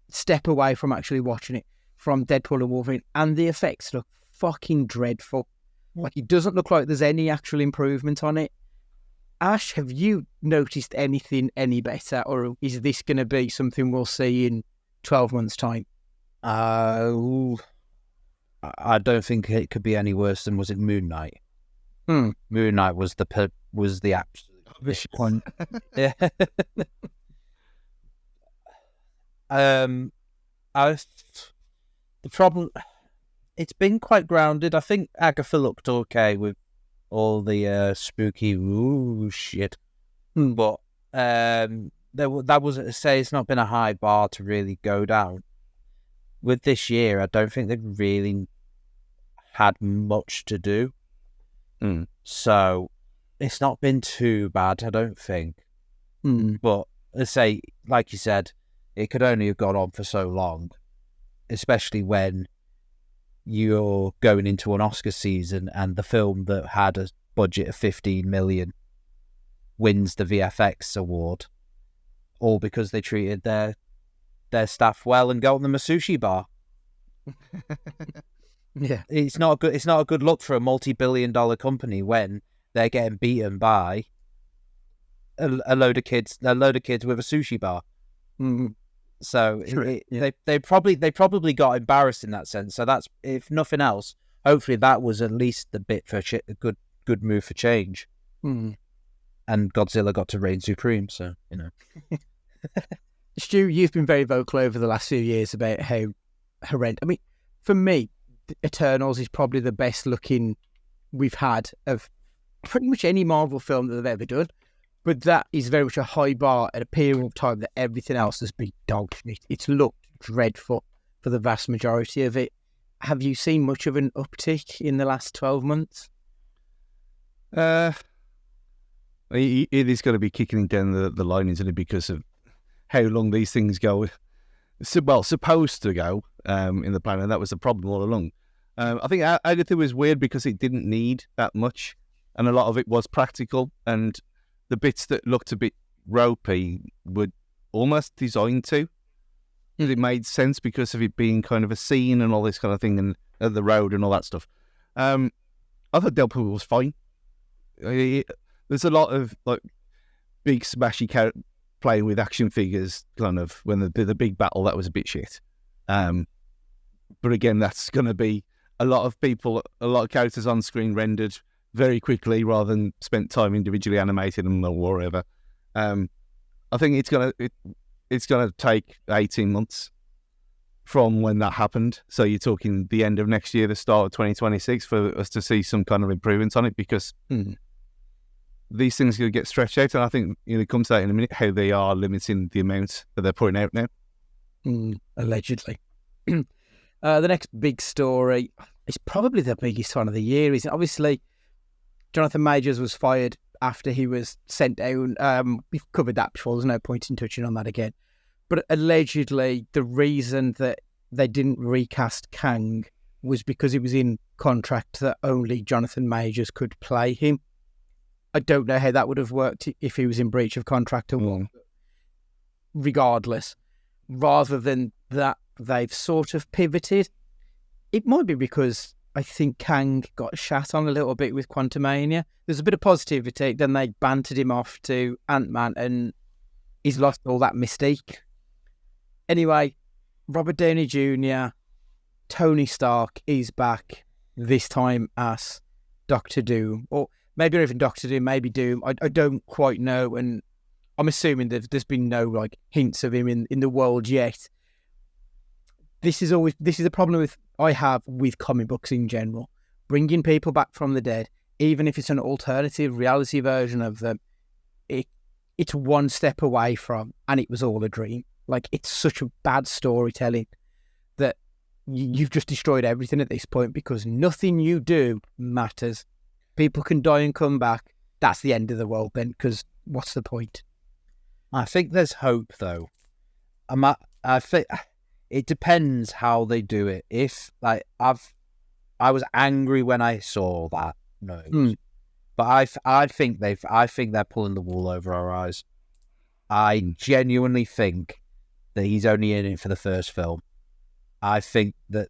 step away from actually watching it from Deadpool and Wolverine, and the effects look fucking dreadful. Like, it doesn't look like there's any actual improvement on it. Ash, have you noticed anything any better, or is this going to be something we'll see in 12 months' time? I don't think it could be any worse than, was it Moon Knight? Moon Knight was the absolute one. Yeah. The problem, it's been quite grounded. I think Agatha looked okay with all the spooky shit, but that was to say it's not been a high bar to really go down. With this year, I don't think they've really had much to do, so it's not been too bad, I don't think. But let's say, like you said, it could only have gone on for so long, especially when you're going into an Oscar season and the film that had a budget of 15 million wins the VFX award, all because they treated their staff well and got them a sushi bar. Yeah, it's not a good look for a multi-billion-dollar company when they're getting beaten by a load of kids with a sushi bar. So they probably got embarrassed in that sense. So that's, if nothing else, hopefully that was at least a bit for a good move for change. and Godzilla got to reign supreme. So Stu, you've been very vocal over the last few years about how horrendous. I mean, for me, Eternals is probably the best looking we've had of pretty much any Marvel film that they've ever done. But that is very much a high bar at a period of time that everything else has been dog shit. It's looked dreadful for the vast majority of it. Have you seen much of an uptick in the last 12 months? It is going to be kicking down the line, isn't it, because of how long these things go. Well, supposed to go in the plan, and that was the problem all along. I think Agatha was weird because it didn't need that much, and a lot of it was practical, and the bits that looked a bit ropey were almost designed to. It made sense because of it being kind of a scene and all this kind of thing, and the road and all that stuff. I thought Deadpool was fine. There's a lot of like big smashy playing with action figures, kind of when the big battle that was a bit shit. But again, that's going to be a lot of characters on screen rendered very quickly rather than spent time individually animating them or whatever. I think it's gonna take 18 months from when that happened. So you're talking the end of next year, the start of 2026, for us to see some kind of improvements on it, because these things are going to get stretched out. And I think it comes out in a minute how they are limiting the amount that they're putting out now. Allegedly. The next big story is probably the biggest one of the year, isn't it? Obviously, Jonathan Majors was fired after he was sent down. We've covered that before. There's no point in touching on that again. But allegedly, the reason that they didn't recast Kang was because it was in contract that only Jonathan Majors could play him. I don't know how that would have worked if he was in breach of contract or what. Regardless, rather than that, they've sort of pivoted. It might be because I think Kang got shat on a little bit with Quantumania. There's a bit of positivity, then they bantered him off to Ant-Man and he's lost all that mystique. Anyway, Robert Downey Jr., Tony Stark is back, this time as Doctor Doom. Or maybe not even Doctor Doom, maybe Doom. I don't quite know, and I'm assuming that there's been no hints of him in the world yet. This is a problem I have with comic books in general. Bringing people back from the dead, even if it's an alternative reality version of them, it's one step away from, and it was all a dream. It's such a bad storytelling that you've just destroyed everything at this point, because nothing you do matters. People can die and come back. That's the end of the world then, because what's the point? I think there's hope, though. I think it depends how they do it. If I was angry when I saw that news, but I think they're pulling the wool over our eyes. I genuinely think that he's only in it for the first film. I think that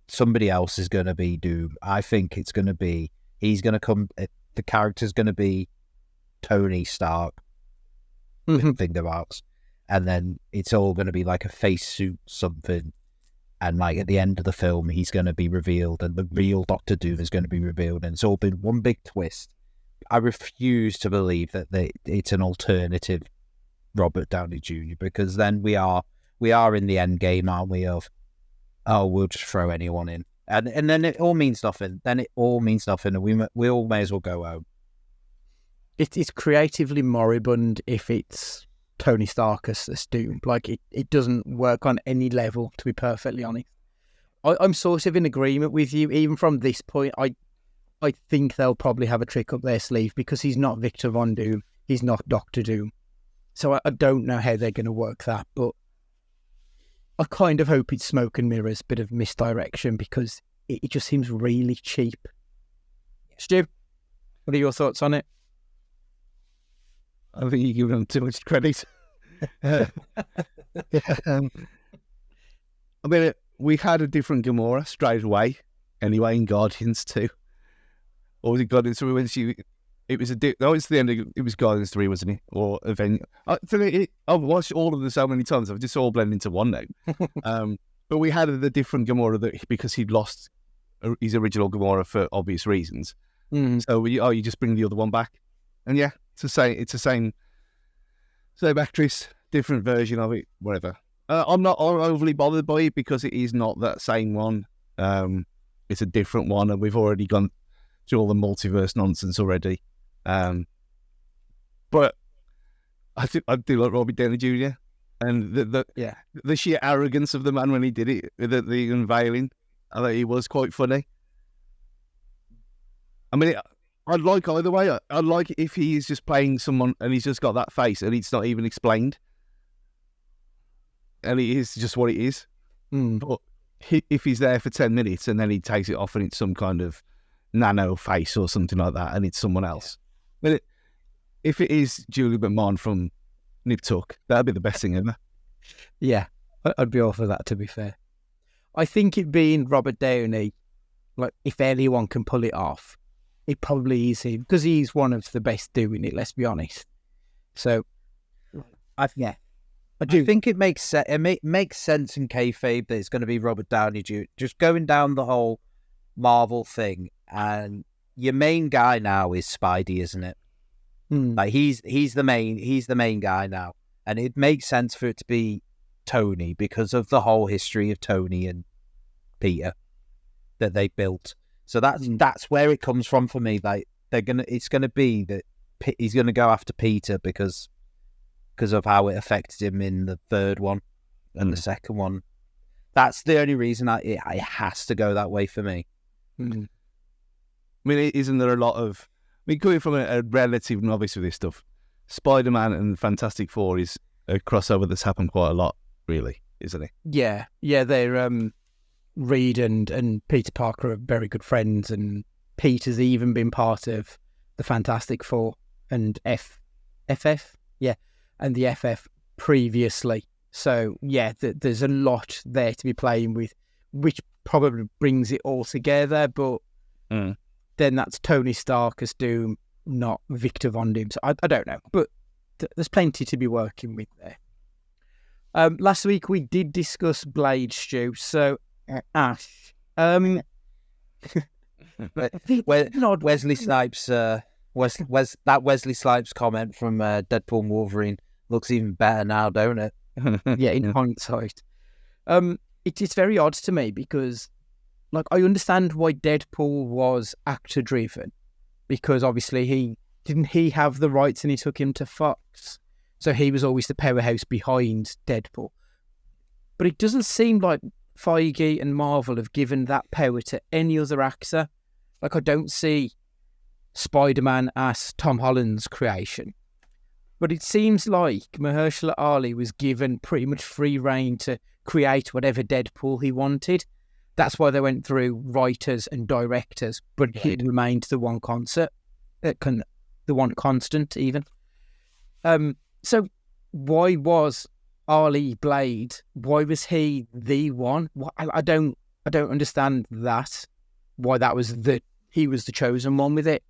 somebody else is going to be Doom. I think it's going to be he's going to come. The character's going to be Tony Stark with fingermarks. And then it's all going to be like a face suit something. And at the end of the film, he's going to be revealed and the real Doctor Doom is going to be revealed. And it's all been one big twist. I refuse to believe that it's an alternative Robert Downey Jr. because then we are in the end game, aren't we, of, we'll just throw anyone in. And then it all means nothing. Then it all means nothing. And we all may as well go home. It's creatively moribund if it's Tony Stark as Doom. It doesn't work on any level, to be perfectly honest. I'm sort of in agreement with you. Even from this point, I think they'll probably have a trick up their sleeve because he's not Victor Von Doom. He's not Doctor Doom. So I don't know how they're going to work that, but I kind of hope it's smoke and mirrors, bit of misdirection, because it just seems really cheap. Stu, what are your thoughts on it? I think you're giving them too much credit. We had a different Gamora straight away, anyway, in Guardians 2. Or was it Guardians 3 when it was it's the end of, it was Guardians 3, wasn't it? Or Avengers. I've watched all of them so many times, I've just all blended into one now. But we had the different Gamora because he'd lost his original Gamora for obvious reasons. So you just bring the other one back. And yeah, It's the same actress, different version of it, whatever. I'm not overly bothered by it because it is not that same one. It's a different one, and we've already gone through all the multiverse nonsense already. But I do like Robert Downey Jr. and the sheer arrogance of the man when he did it with the unveiling. I thought he was quite funny. I mean, I'd like either way. I'd like if he is just playing someone and he's just got that face and it's not even explained. And it is just what it is. But if he's there for 10 minutes and then he takes it off and it's some kind of nano face or something like that and it's someone else. But if it is Julie McMahon from Nip Tuck, that'd be the best thing ever. Yeah, I'd be all for that, to be fair. I think it being Robert Downey, like, if anyone can pull it off, it probably is him, because he's one of the best doing it, let's be honest. So, I think it makes sense. It makes sense in kayfabe that it's going to be Robert Downey Jr. Just going down the whole Marvel thing, and your main guy now is Spidey, isn't it? Like he's the main guy now, and it makes sense for it to be Tony because of the whole history of Tony and Peter that they built. So that's where it comes from for me. Like it's gonna be that he's gonna go after Peter because of how it affected him in the third one and the second one. That's the only reason it has to go that way for me. I mean, isn't there a lot of... I mean, coming from a relative novice with this stuff, Spider-Man and Fantastic Four is a crossover that's happened quite a lot, really, isn't it? Yeah, they're... Reed and Peter Parker are very good friends, and Peter's even been part of the Fantastic Four and FF, and the FF previously. So yeah, there's a lot there to be playing with, which probably brings it all together. But then that's Tony Stark as Doom, not Victor Von Doom. So I don't know, but there's plenty to be working with there. Last week we did discuss Blade, Stu. So. Ash. Wesley Snipes. Wesley Snipes comment from Deadpool and Wolverine looks even better now, don't it? Yeah, in hindsight. It's very odd to me because, like, I understand why Deadpool was actor driven, because obviously he have the rights and he took him to Fox, so he was always the powerhouse behind Deadpool. But it doesn't seem like Feige and Marvel have given that power to any other actor. Like, I don't see Spider-Man as Tom Holland's creation. But it seems like Mahershala Ali was given pretty much free rein to create whatever Deadpool he wanted. That's why they went through writers and directors, but it remained the one constant even. So why was Ali Blade? Why was he the one? I don't understand that. Why he was the chosen one with it.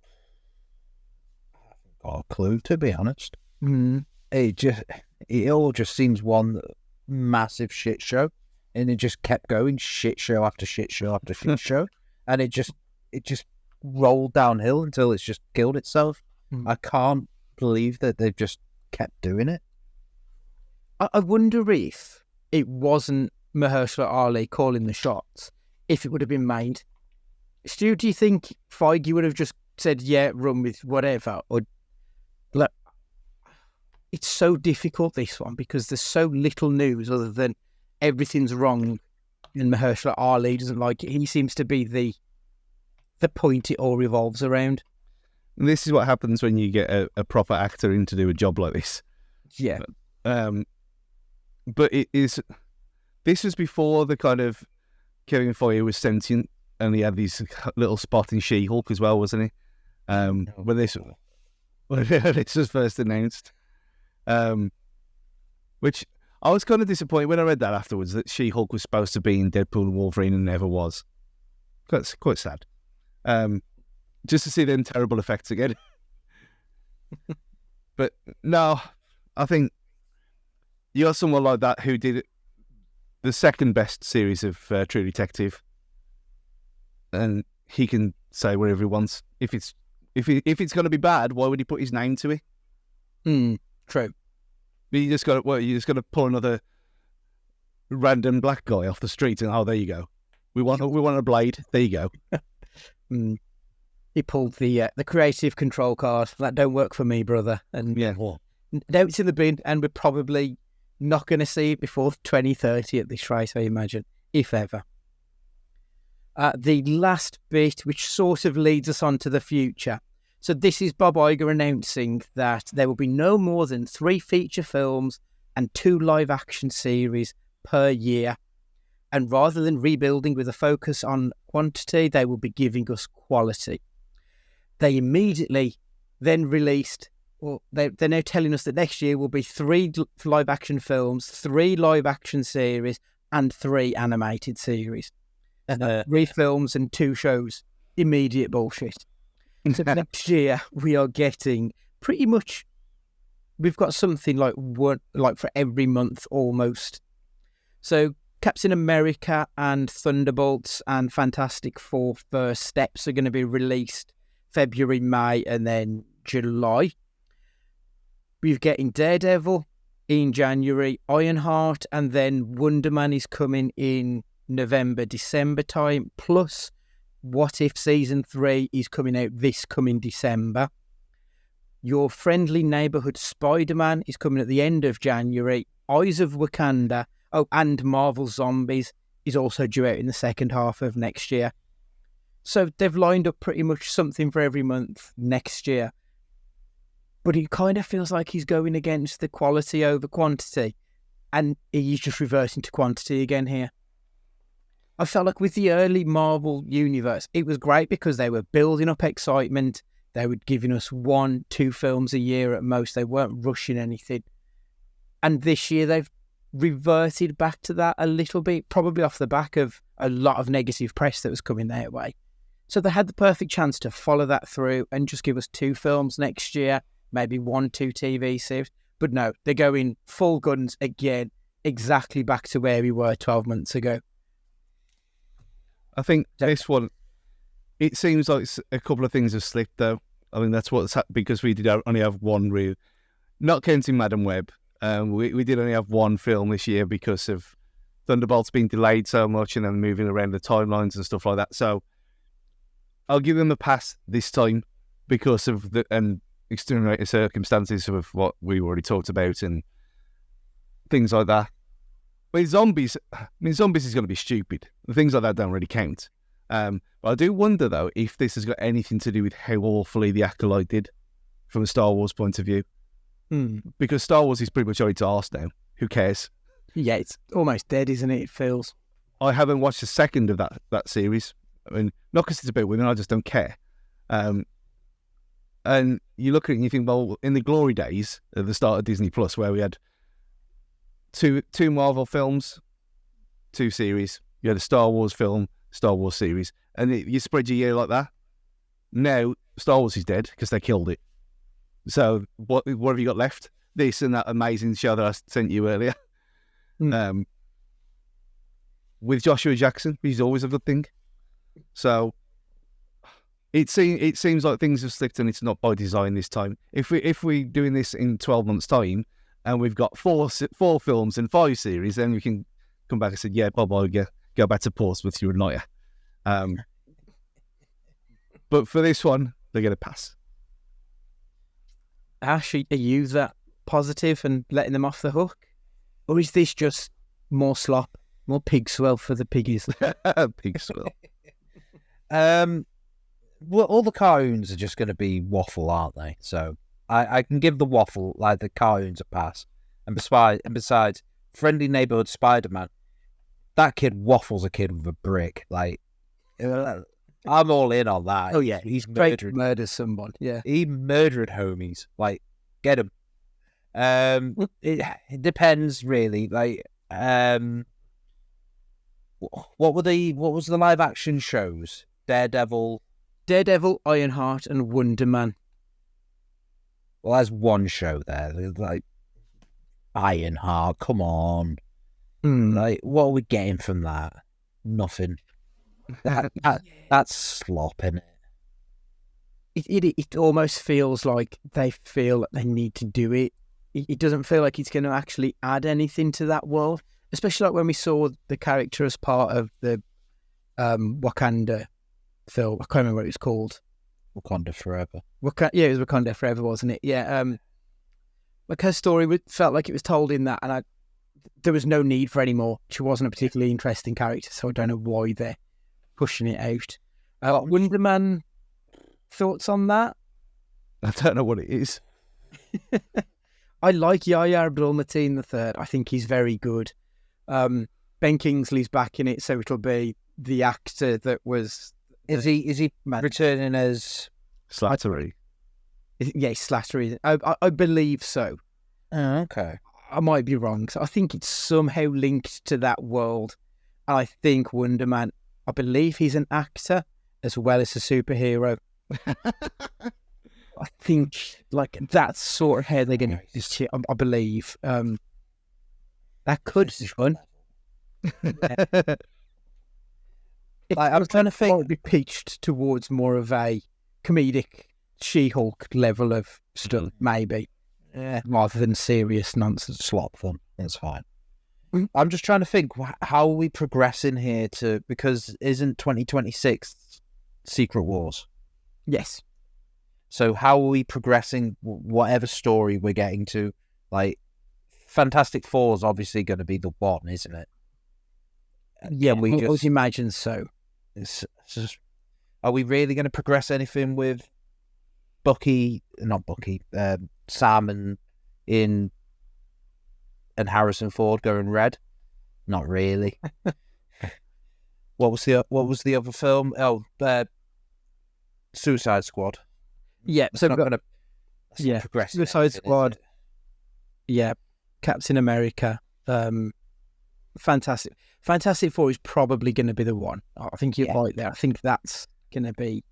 I haven't got a clue, to be honest. It all just seems one massive shit show, and it just kept going shit show after shit show after shit show, and it just rolled downhill until it's just killed itself. I can't believe that they've just kept doing it. I wonder if it wasn't Mahershala Ali calling the shots, if it would have been made. Stu, do you think Feige would have just said, yeah, run with whatever? Or, like, it's so difficult, this one, because there's so little news other than everything's wrong and Mahershala Ali doesn't like it. He seems to be the point it all revolves around. And this is what happens when you get a proper actor in to do a job like this. Yeah. But this was before the kind of Kevin Feige was sentient, and he had this little spot in She-Hulk as well, wasn't he? When this was first announced. Which I was kind of disappointed when I read that afterwards, that She-Hulk was supposed to be in Deadpool and Wolverine and never was. That's quite sad. Just to see them terrible effects again. But no, I think you got someone like that who did the second best series of True Detective, and he can say whatever he wants. If it's going to be bad, why would he put his name to it? True. But you just got to pull another random black guy off the street, and there you go. We want a blade. There you go. He pulled the creative control card. That don't work for me, brother. And Yeah. now it's in the bin, and we're probably not going to see it before 2030 at this rate, I imagine, if ever. The last bit, which sort of leads us on to the future. So this is Bob Iger announcing that there will be no more than 3 feature films and 2 live-action series per year. And rather than rebuilding with a focus on quantity, they will be giving us quality. They immediately then released, well, they're now telling us that next year will be 3 live-action films, 3 live-action series, and 3 animated series. 3 films and 2 shows. Immediate bullshit. So next year we are getting pretty much, we've got something like for every month almost. So Captain America and Thunderbolts and Fantastic Four First Steps are going to be released February, May, and then July. We're getting Daredevil in January, Ironheart, and then Wonder Man is coming in November, December time, plus What If Season 3 is coming out this coming December. Your Friendly Neighborhood Spider-Man is coming at the end of January. Eyes of Wakanda, and Marvel Zombies is also due out in the second half of next year. So they've lined up pretty much something for every month next year. But it kind of feels like he's going against the quality over quantity. And he's just reverting to quantity again here. I felt like with the early Marvel universe, it was great because they were building up excitement. They were giving us 1-2 films a year at most. They weren't rushing anything. And this year they've reverted back to that a little bit, probably off the back of a lot of negative press that was coming their way. So they had the perfect chance to follow that through and just give us 2 films next year, maybe 1-2 TV series. But no, they're going full guns again, exactly back to where we were 12 months ago. I think this one, it seems like a couple of things have slipped though. I mean, that's what's happened because we did only have one reel, not counting Madam Web. We did only have 1 film this year because of Thunderbolts being delayed so much and then moving around the timelines and stuff like that. So I'll give them a pass this time because of the extenuating circumstances of what we already talked about and things like that. With zombies, zombies is going to be stupid. Things like that don't really count. But I do wonder, though, if this has got anything to do with how awfully The Acolyte did from a Star Wars point of view. Because Star Wars is pretty much on its arse now. Who cares? Yeah, it's almost dead, isn't it? It feels. I haven't watched a second of that series. I mean, not because it's about women, I just don't care. And you look at it and you think, well, in the glory days at the start of Disney Plus, where we had two Marvel films, 2 series, you had a Star Wars film, Star Wars series, and you spread your year like that. Now, Star Wars is dead because they killed it. So what have you got left? This and that amazing show that I sent you earlier. With Joshua Jackson, he's always a good thing. So it seems like things have slipped and it's not by design this time. If we're doing this in 12 months' time and we've got 4 films and 5 series, then we can come back and say, yeah, Bob Iger, go back to Portsmouth, you're a liar. But for this one, they get a pass. Ash, are you that positive and letting them off the hook? Or is this just more slop, more pig swell for the piggies? Pig swell. Well, all the cartoons are just going to be waffle, aren't they? So I can give the waffle, like the cartoons, a pass. And besides, Friendly Neighborhood Spider-Man, that kid waffles a kid with a brick. Like, I'm all in on that. Oh yeah, he's murders someone. Yeah, he murdered homies. Like, get him. It depends really. Like, what was the live action shows? Daredevil, Ironheart, and Wonder Man. Well, there's one show there. Like, Ironheart, come on. Like, what are we getting from that? Nothing. That's slop, isn't it? it almost feels like they feel that they need to do it. It doesn't feel like it's going to actually add anything to that world, especially like when we saw the character as part of the Wakanda film. I can't remember what it was called. Wakanda Forever. Yeah, it was Wakanda Forever, wasn't it? Yeah. Like her story felt like it was told in that, and there was no need for any more. She wasn't a particularly interesting character, so I don't know why they're pushing it out. Wonder Man, thoughts on that? I don't know what it is. I like Yahya Abdul-Mateen III. I think he's very good. Ben Kingsley's back in it, so it'll be the actor that was. Is he returning as Slattery? Yeah, Slattery. I believe so. Oh, okay. I might be wrong. So I think it's somehow linked to that world. And I think Wonder Man, I believe he's an actor as well as a superhero. I think like that's sort of how they're going to. I believe that could be fun. Like, I was trying to think. Be pitched towards more of a comedic She-Hulk level of stuff, maybe, rather than serious nonsense. Slop fun. It's fine. I'm just trying to think, how are we progressing here because isn't 2026 Secret Wars? Yes. So how are we progressing whatever story we're getting to? Like, Fantastic Four is obviously going to be the one, isn't it? Yeah, I would imagine so. It's just, are we really going to progress anything with Sam and Harrison Ford going red? Not really. What was the other film? Oh, Suicide Squad. Yeah, so we've got progressing. Suicide Squad. Yeah, Captain America. Fantastic Four is probably going to be the one. I think you're right there. I think that's going to be.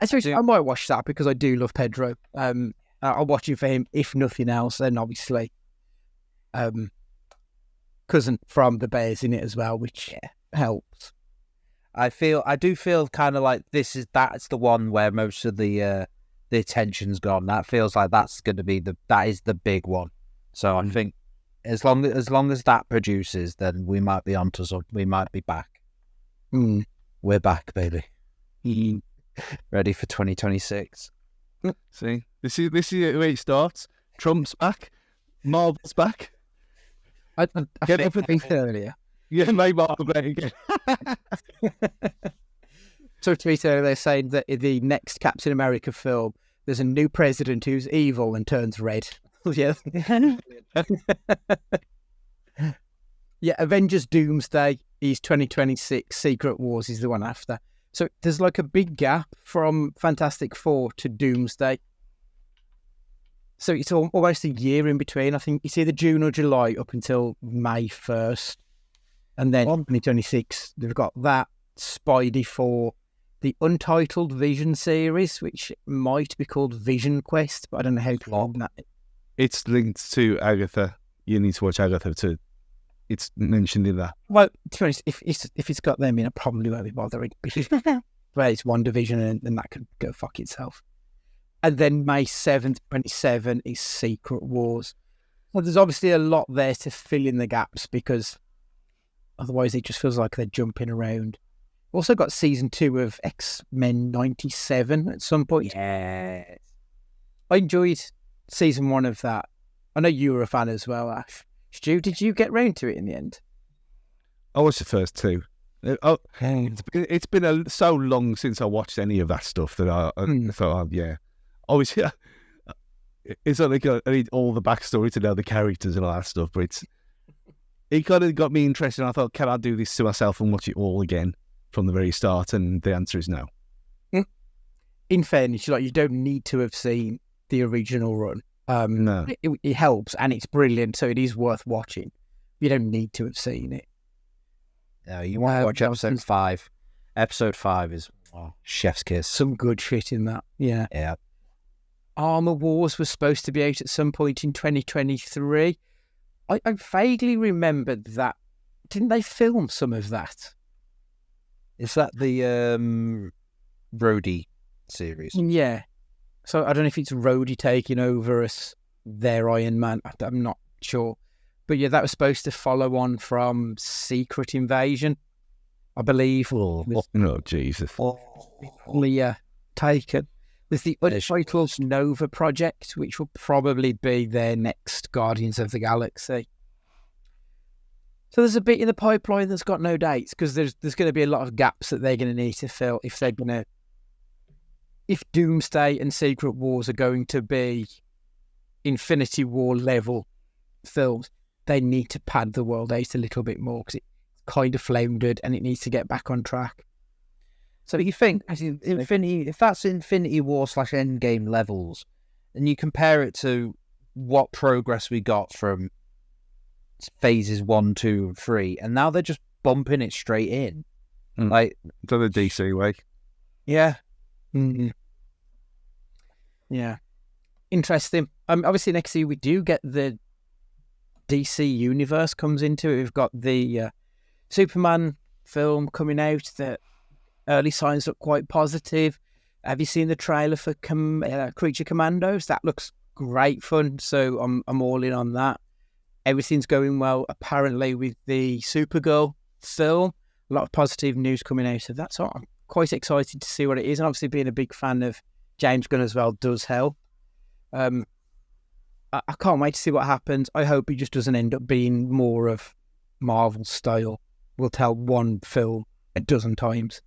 I might watch that because I do love Pedro. I'll watch it for him, if nothing else. And obviously, cousin from the Bears in it as well, which helps. I do feel kind of like that's the one where most of the attention's gone. That feels like that's going to be that is the big one. So I think as long as that produces, then we might be onto something. We might be back. We're back, baby. Ready for 2026. See, this is where it starts. Trump's back. Marvel's back. I think earlier. Yeah, maybe Marvel back again. So tweet earlier, they're saying that in the next Captain America film, there's a new president who's evil and turns red. Yeah. Yeah, Avengers Doomsday is 2026. Secret Wars is the one after. So there's like a big gap from Fantastic Four to Doomsday. So it's almost a year in between. I think it's either June or July up until May 1st. And then 2026, they've got that, Spidey 4, the Untitled Vision series, which might be called Vision Quest, but I don't know how to name that. It's linked to Agatha. You need to watch Agatha it's mentioned in that. Well, to be honest, if it's got them in, I probably won't be bothering. Well, it's one division and that could go fuck itself. And then May 7th, 27 is Secret Wars. Well, there's obviously a lot there to fill in the gaps because otherwise it just feels like they're jumping around. Also got season 2 of X-Men 97 at some point. Yeah. I enjoyed season 1 of that. I know you were a fan as well, Ash. Stu, did you get round to it in the end? I watched the first 2. It's been so long since I watched any of that stuff that I thought, obviously, it's not like I need all the backstory to know the characters and all that stuff, but it kind of got me interested. And I thought, can I do this to myself and watch it all again from the very start? And the answer is no. In fairness, you don't need to have seen the original run. No, it helps and it's brilliant, so it is worth watching. You don't need to have seen it. No, you want to watch episode 5. Episode 5 is chef's kiss. Some good shit in that. Yeah. Armor Wars was supposed to be out at some point in 2023. I vaguely remembered that. Didn't they film some of that? Is that the Rhodey series? Yeah. So I don't know if it's Rhodey taking over as their Iron Man. I'm not sure. But yeah, that was supposed to follow on from Secret Invasion, I believe. Oh, Oh, Jesus. Leah taken with the untitled Nova project, which will probably be their next Guardians of the Galaxy. So there's a bit in the pipeline that's got no dates because there's going to be a lot of gaps that they're going to need to fill if they're going to. If Doomsday and Secret Wars are going to be Infinity War level films, they need to pad the world out a little bit more because it's kind of floundered and it needs to get back on track. So you think if that's Infinity War / Endgame levels, and you compare it to what progress we got from phases 1, 2, and 3, and now they're just bumping it straight in, like To the DC way. yeah. Mm-hmm. Yeah. Interesting. Obviously, next year we do get the DC universe comes into it. We've got the Superman film coming out. The early signs look quite positive. Have you seen the trailer for Creature Commandos? That looks great fun. So I'm all in on that. Everything's going well, apparently, with the Supergirl film. A lot of positive news coming out of that. So I'm quite excited to see what it is. And obviously, being a big fan of James Gunn as well does help. I can't wait to see what happens. I hope it just doesn't end up being more of Marvel style. We'll tell one film a dozen times.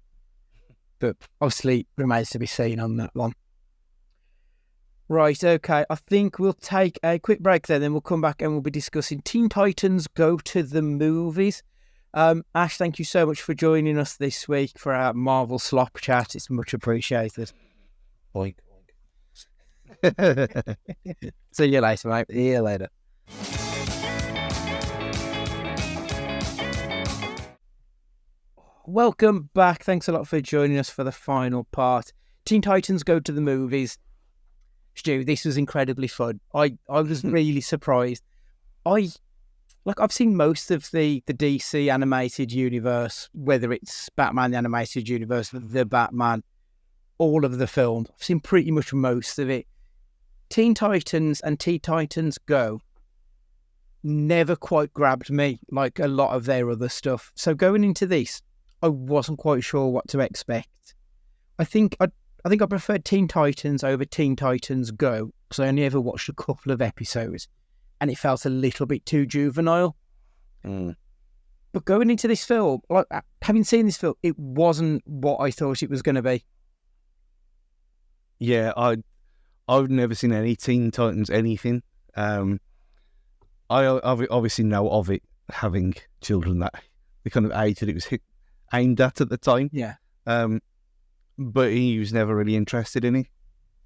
But obviously, remains to be seen on that one. Right, okay. I think we'll take a quick break then we'll come back and we'll be discussing Teen Titans Go to the Movies. Ash, thank you so much for joining us this week for our Marvel Slop Chat. It's much appreciated. Boink. See you later, mate. See you later. Welcome back. Thanks a lot for joining us for the final part. Teen Titans Go to the Movies. Stu, this was incredibly fun. I was really surprised. I've seen most of the DC animated universe, whether it's Batman the Animated Universe, The Batman, all of the films. I've seen pretty much most of it. Teen Titans and Teen Titans Go never quite grabbed me like a lot of their other stuff. So going into this, I wasn't quite sure what to expect. I think I preferred Teen Titans over Teen Titans Go because I only ever watched a couple of episodes and it felt a little bit too juvenile. But going into this film, like having seen this film, it wasn't what I thought it was going to be. Yeah, I've never seen any Teen Titans anything. I obviously know of it, having children that the kind of age that it was aimed at the time. Yeah. But he was never really interested in it,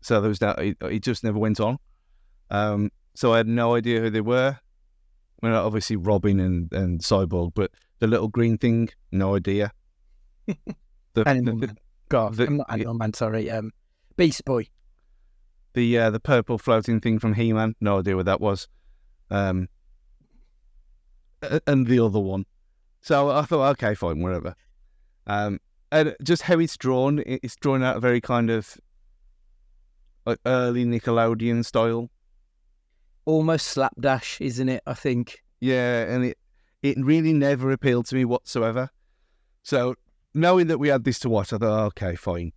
so there was that. It just never went on. So I had no idea who they were. I mean, obviously Robin and Cyborg, but the little green thing, no idea. Animal Man, sorry. Beast Boy. The purple floating thing from He-Man, no idea what that was. And the other one. So I thought, okay, fine, whatever. And just how it's drawn out a very kind of like early Nickelodeon style. Almost slapdash, isn't it? I think. Yeah, and it really never appealed to me whatsoever. So knowing that we had this to watch, I thought, okay, fine.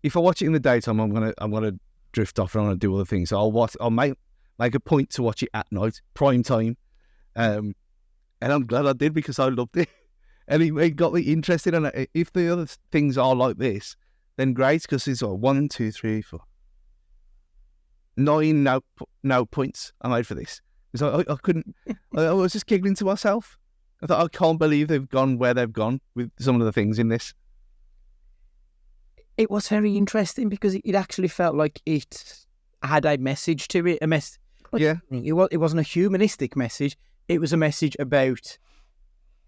If I watch it in the daytime, I'm gonna drift off and I'm gonna do other things. So I'll make a point to watch it at night, prime time. And I'm glad I did because I loved it. And it got me interested in it. If the other things are like this, then great, because it's like 1, 2, 3, 4, 9 no points I made for this. Because I couldn't, I was just giggling to myself. I thought, I can't believe they've gone where they've gone with some of the things in this. It was very interesting because it actually felt like it had a message to it. Yeah. It wasn't a humanistic message. It was a message about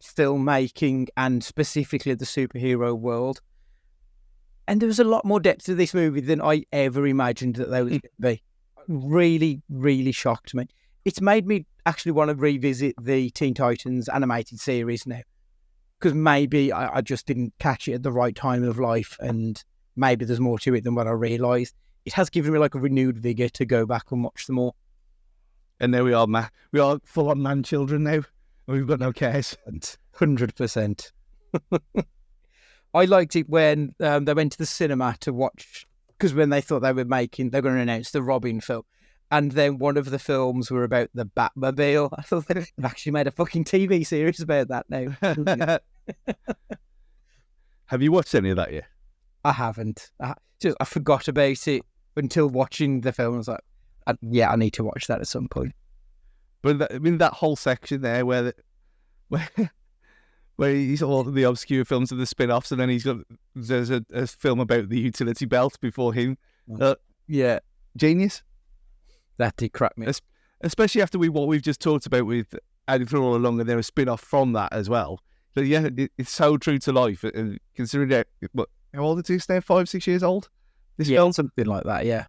filmmaking and specifically the superhero world. And there was a lot more depth to this movie than I ever imagined that there was going to be. Really, really shocked me. It's made me actually want to revisit the Teen Titans animated series now. Because maybe I just didn't catch it at the right time of life and maybe there's more to it than what I realised. It has given me like a renewed vigour to go back and watch them all. And there we are, we are full on man children now. We've got no cares. 100%. I liked it when they went to the cinema to watch, because when they thought they're going to announce the Robin film, and then one of the films were about the Batmobile. I thought they've actually made a fucking TV series about that now. Have you watched any of that yet? I haven't. I forgot about it until watching the film. I was like, I need to watch that at some point. But that whole section there where he's all the obscure films of the spin-offs, and then there's a film about the utility belt before him. Yeah, genius. That did crack me. Especially after what we've just talked about with Anything All Along, and then a spin-off from that as well. But yeah, it's so true to life. And considering that, how old is this now? 5-6 years old? This film? Something like that, yeah.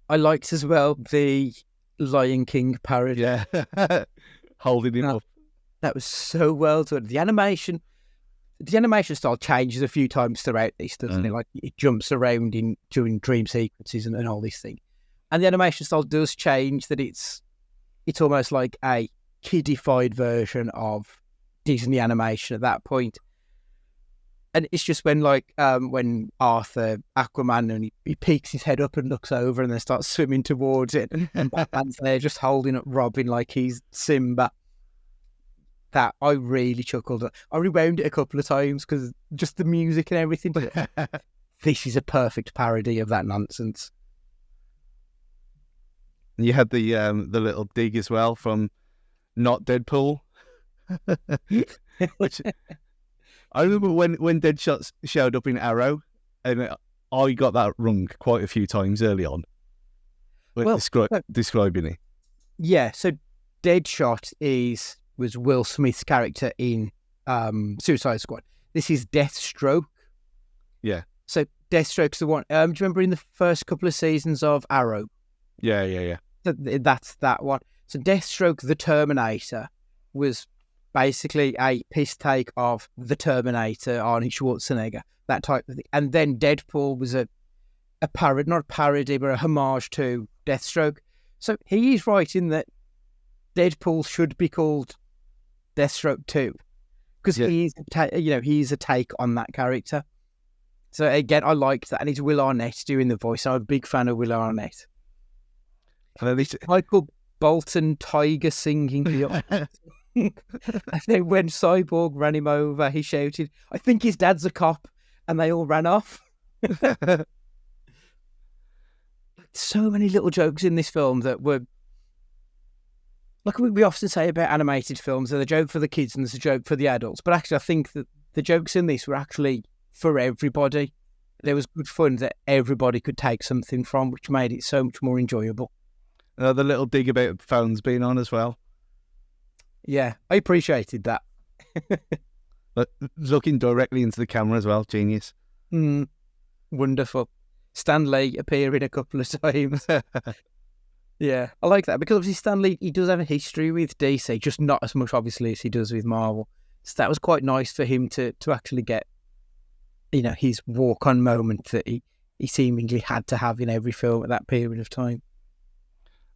I liked as well the Lion King parody. Yeah. Holding him up. That was so well done. The animation style changes a few times throughout this, doesn't it? Like it jumps around during dream sequences and all these things. And the animation style does change, that it's almost like a kiddified version of Disney animation at that point. And it's just when when Arthur, Aquaman, and he peeks his head up and looks over and then starts swimming towards it, and Batman's there just holding up Robin like he's Simba. That I really chuckled. I rewound it a couple of times because just the music and everything. This is a perfect parody of that nonsense. You had the little dig as well from not Deadpool. Which I remember when Deadshot showed up in Arrow, and I got that wrong quite a few times early on. Describing it. Yeah, so Deadshot was Will Smith's character in Suicide Squad. This is Deathstroke. Yeah. So Deathstroke's the one. Do you remember in the first couple of seasons of Arrow? Yeah. So that's that one. So Deathstroke, the Terminator, was basically a piss take of the Terminator, Arnold Schwarzenegger, that type of thing. And then Deadpool was a parody, not a parody, but a homage to Deathstroke. So he is right in that Deadpool should be called Deathstroke 2, because he's a take on that character. So again, I liked that, and it's Will Arnett doing the voice. I'm a big fan of Will Arnett. And Michael Bolton Tiger singing. And then when Cyborg ran him over, he shouted, "I think his dad's a cop," and they all ran off. So many little jokes in this film that were, like we often say about animated films, there's a joke for the kids and there's a joke for the adults. But actually, I think that the jokes in this were actually for everybody. There was good fun that everybody could take something from, which made it so much more enjoyable. The little dig about phones being on as well. Yeah, I appreciated that. Looking directly into the camera as well, genius. Wonderful. Stan Lee appearing a couple of times. Yeah, I like that, because obviously Stan Lee, he does have a history with DC, just not as much obviously as he does with Marvel. So that was quite nice for him to actually get, his walk-on moment that he seemingly had to have in every film at that period of time.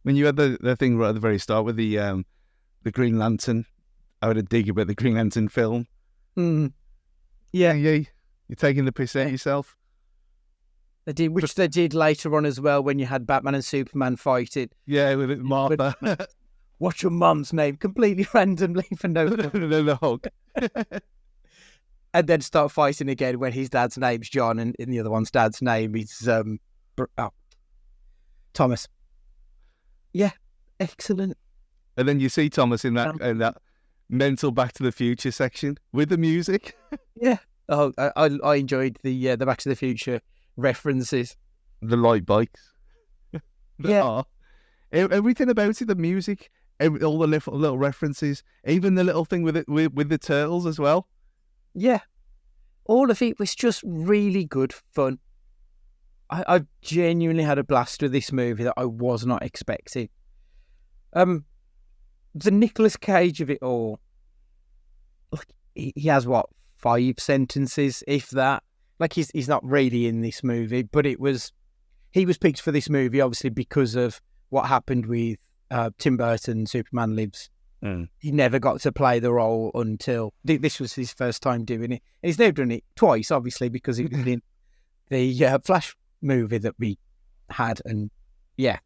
When you had the thing right at the very start with the Green Lantern, I had a dig about the Green Lantern film. Yeah. You're taking the piss out yourself. They did, which they did later on as well when you had Batman and Superman fighting. Yeah, with Martha. What's your mum's name? Completely randomly for no hug. And then start fighting again when his dad's name's John and the other one's dad's name is Thomas. Yeah, excellent. And then you see Thomas in that mental Back to the Future section with the music. Yeah. Oh, I enjoyed the Back to the Future references. The light bikes. Yeah. Everything about it, the music, all the little references, even the little thing with it with the turtles as well. Yeah. All of it was just really good fun. I genuinely had a blast with this movie that I was not expecting. The Nicolas Cage of it all, he has 5 sentences, if that. like he's not really in this movie, but he was picked for this movie obviously because of what happened with Tim Burton, Superman Lives. He never got to play the role until this was his first time doing it. And he's now done it twice, obviously, because it was in the Flash movie that we had, and yeah,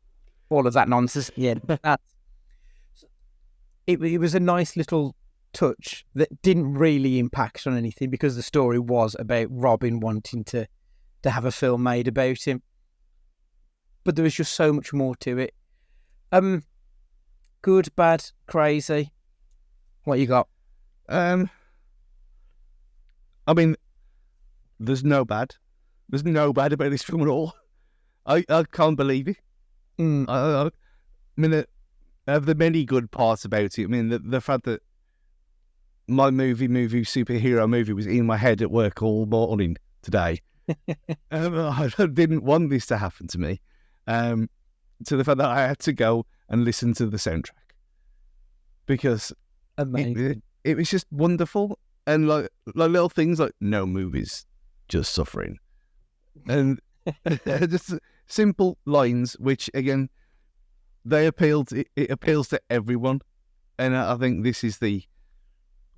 all of that nonsense. Yeah, it was a nice little touch that didn't really impact on anything because the story was about Robin wanting to have a film made about him. But there was just so much more to it. Good, bad, crazy. What you got? I mean, there's no bad. There's no bad about this film at all. I can't believe it. I mean, the many good parts about it. I mean, the fact that my superhero movie was in my head at work all morning today. I didn't want this to happen to me. To the fact that I had to go and listen to the soundtrack because it was just wonderful, and like little things like no movies, just suffering, and just simple lines which again it appeals to everyone, and I think this is the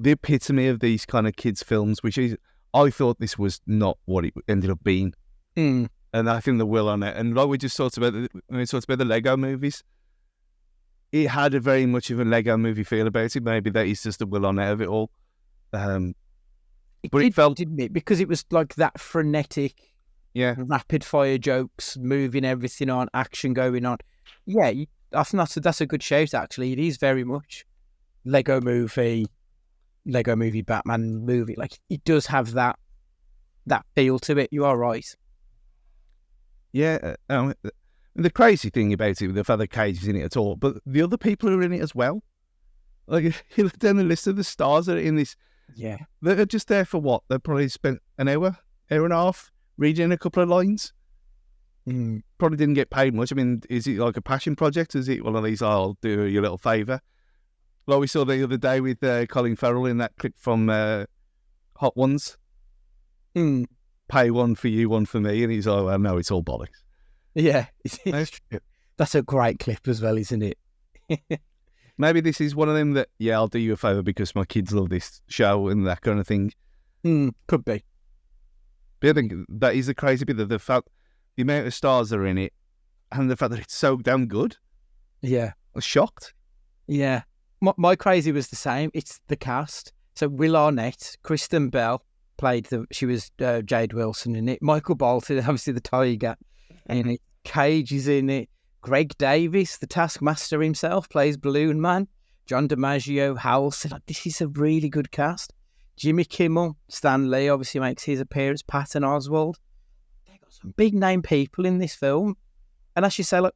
epitome of these kind of kids films, which is I thought this was not what it ended up being. And I think the will on it, and like we just talked about, when we talked about the Lego movies, it had a very much of a Lego movie feel about it. Maybe that is just the will on it of it all. It felt, didn't it? Because it was like that frenetic, rapid fire jokes, moving everything on, action going on. Yeah, that's a good shout. Actually, it is very much Lego movie, Batman movie. Like it does have that feel to it. You are right. Yeah, the crazy thing about it, the Feather Cage is in it at all, but the other people are in it as well. Like, you look down the list of the stars that are in this. Yeah. They're just there for what? They probably spent an hour and a half reading a couple of lines. Probably didn't get paid much. I mean, is it like a passion project? Is it one of these, I'll do you a little favour? Like we saw the other day with Colin Farrell in that clip from Hot Ones. Pay one for you, one for me. And he's like, well, no, it's all bollocks. Yeah. That's true. That's a great clip as well, isn't it? Maybe this is one of them that, I'll do you a favour because my kids love this show and that kind of thing. Could be. But I think that is the crazy bit, the fact, the amount of stars that are in it and the fact that it's so damn good. Yeah. I was shocked. Yeah. My crazy was the same. It's the cast. So Will Arnett, Kristen Bell she was Jade Wilson in it. Michael Bolton, obviously the Tiger in it. Cage is in it. Greg Davis, the Taskmaster himself, plays Balloon Man. John DiMaggio, Howell. This is a really good cast. Jimmy Kimmel, Stan Lee obviously makes his appearance. Patton Oswalt. They got some big name people in this film. And as you say, look,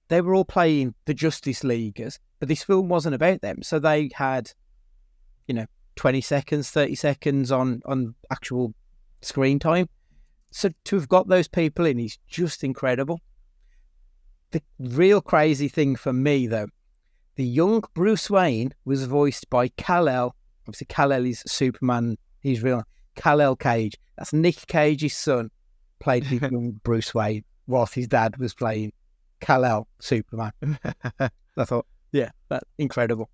they were all playing the Justice Leaguers, but this film wasn't about them. So they had, 20 seconds, 30 seconds on actual screen time. So to have got those people in is just incredible. The real crazy thing for me, though, the young Bruce Wayne was voiced by Kal-El. Obviously, Kal-El is Superman. He's real. Kal-El Cage. That's Nick Cage's son, played the young Bruce Wayne, whilst his dad was playing Kal-El Superman. I thought, that's incredible.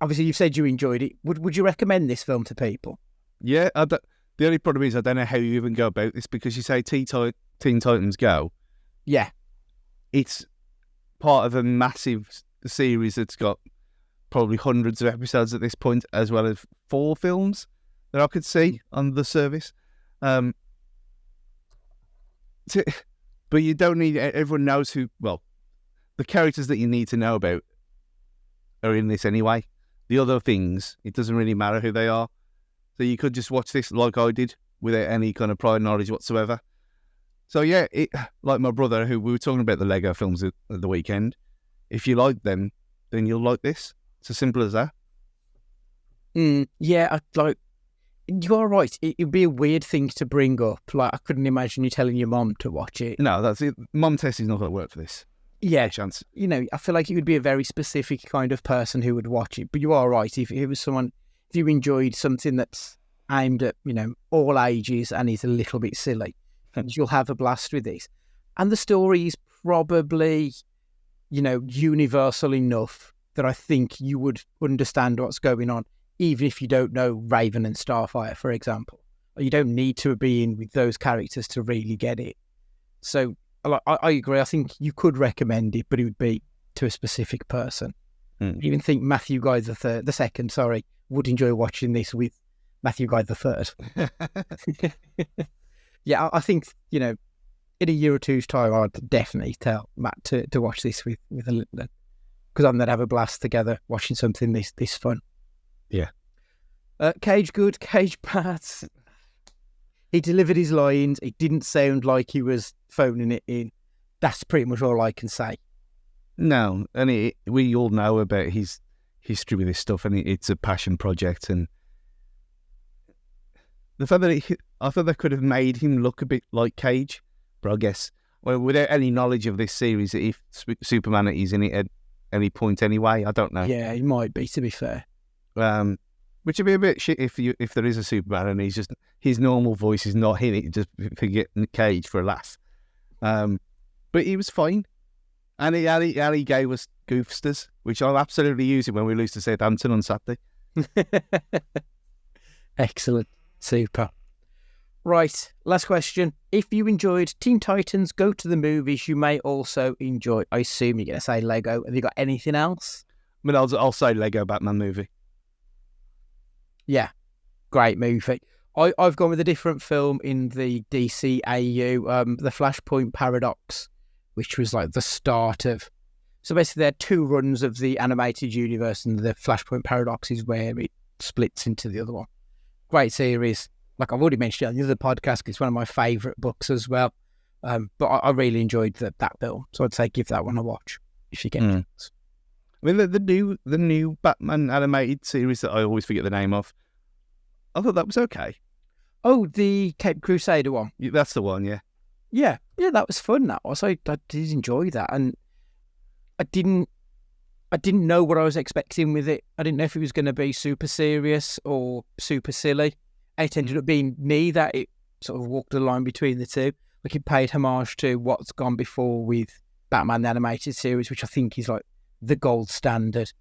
Obviously, you've said you enjoyed it. Would you recommend this film to people? Yeah. The only problem is I don't know how you even go about this because you say Teen Titans Go. Yeah. It's part of a massive series that's got probably hundreds of episodes at this point, as well as 4 films that I could see on the service. But you don't need... Everyone knows the characters that you need to know about are in this anyway. The other things, it doesn't really matter who they are. So you could just watch this like I did without any kind of prior knowledge whatsoever. So yeah, like my brother, who we were talking about the Lego films at the weekend, if you like them, then you'll like this. It's as simple as that. Yeah, you are right. It'd be a weird thing to bring up. Like, I couldn't imagine you telling your mom to watch it. No, that's it. Mom Tessie's not going to work for this. Yeah, chance. I feel like it would be a very specific kind of person who would watch it. But you are right. If it was someone, if you enjoyed something that's aimed at, all ages and is a little bit silly. And you'll have a blast with this. And the story is probably, universal enough that I think you would understand what's going on, even if you don't know Raven and Starfire, for example. You don't need to be in with those characters to really get it. So I agree. I think you could recommend it, but it would be to a specific person. I even think Matthew Guy the second, would enjoy watching this with Matthew Guy the third. Yeah, I think, in a year or two's time, I'd definitely tell Matt to watch this with a little, because I'm going to have a blast together watching something this fun. Yeah. Cage good, Cage bad. He delivered his lines. It didn't sound like he was phoning it in. That's pretty much all I can say. No, and we all know about his history with this stuff, and it's a passion project. And the fact that I thought they could have made him look a bit like Cage, but I guess, without any knowledge of this series, if Superman is in it at any point anyway, I don't know. Yeah, he might be, to be fair. Which would be a bit shit if there is a Superman and his normal voice is not in it, just forgetting Cage for a laugh. But he was fine. And he gave us goofsters, which I'll absolutely use it when we lose to Southampton on Saturday. Excellent. Super. Right, last question. If you enjoyed Teen Titans Go to the Movies, you may also enjoy, I assume you're going to say Lego. Have you got anything else? I mean, I'll say Lego Batman movie. Yeah, great movie. I've gone with a different film in the DCAU, the Flashpoint Paradox, which was like the start of... So basically there are two runs of the animated universe, and the Flashpoint Paradox is where it splits into the other one. Great series. Like I've already mentioned it on the other podcast, it's one of my favourite books as well. But I really enjoyed that film. So I'd say give that one a watch if you get it. I mean, the new Batman animated series that I always forget the name of, I thought that was okay. Oh, the Cape Crusader one. Yeah, that's the one, yeah. Yeah, that was fun. That was. I did enjoy that, and I didn't know what I was expecting with it. I didn't know if it was going to be super serious or super silly. It ended up being neither. It sort of walked the line between the two. Like it paid homage to what's gone before with Batman the Animated Series, which I think is like the gold standard.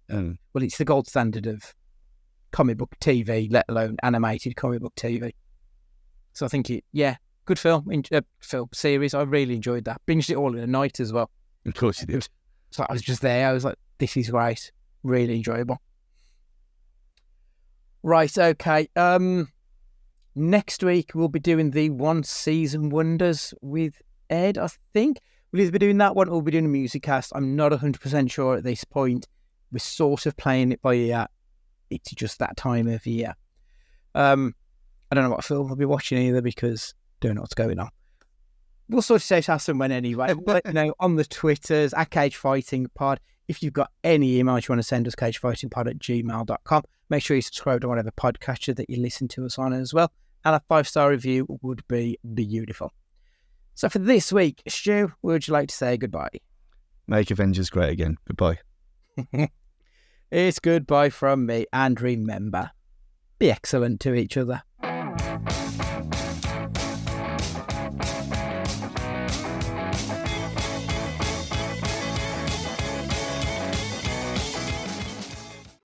Well, it's the gold standard of comic book TV, let alone animated comic book TV. So I think good film series. I really enjoyed that. Binged it all in a night as well. Of course you did. So I was just there. I was like, this is great. Really enjoyable. Right, okay. Next week we'll be doing the One Season Wonders with Ed, I think. We'll either be doing that one or we'll be doing a music cast. I'm not 100% sure at this point. We're sort of playing it by ear. It's just that time of year. I don't know what film we'll be watching either because I don't know what's going on. We'll sort of say as and when anyway. But, on the Twitters, at Cage Fighting Pod. If you've got any emails you want to send us, cagefightingpod@gmail.com. Make sure you subscribe to whatever podcatcher that you listen to us on as well. And a 5-star review would be beautiful. So for this week, Stu, would you like to say goodbye? Make Avengers great again. Goodbye. It's goodbye from me. And remember, be excellent to each other.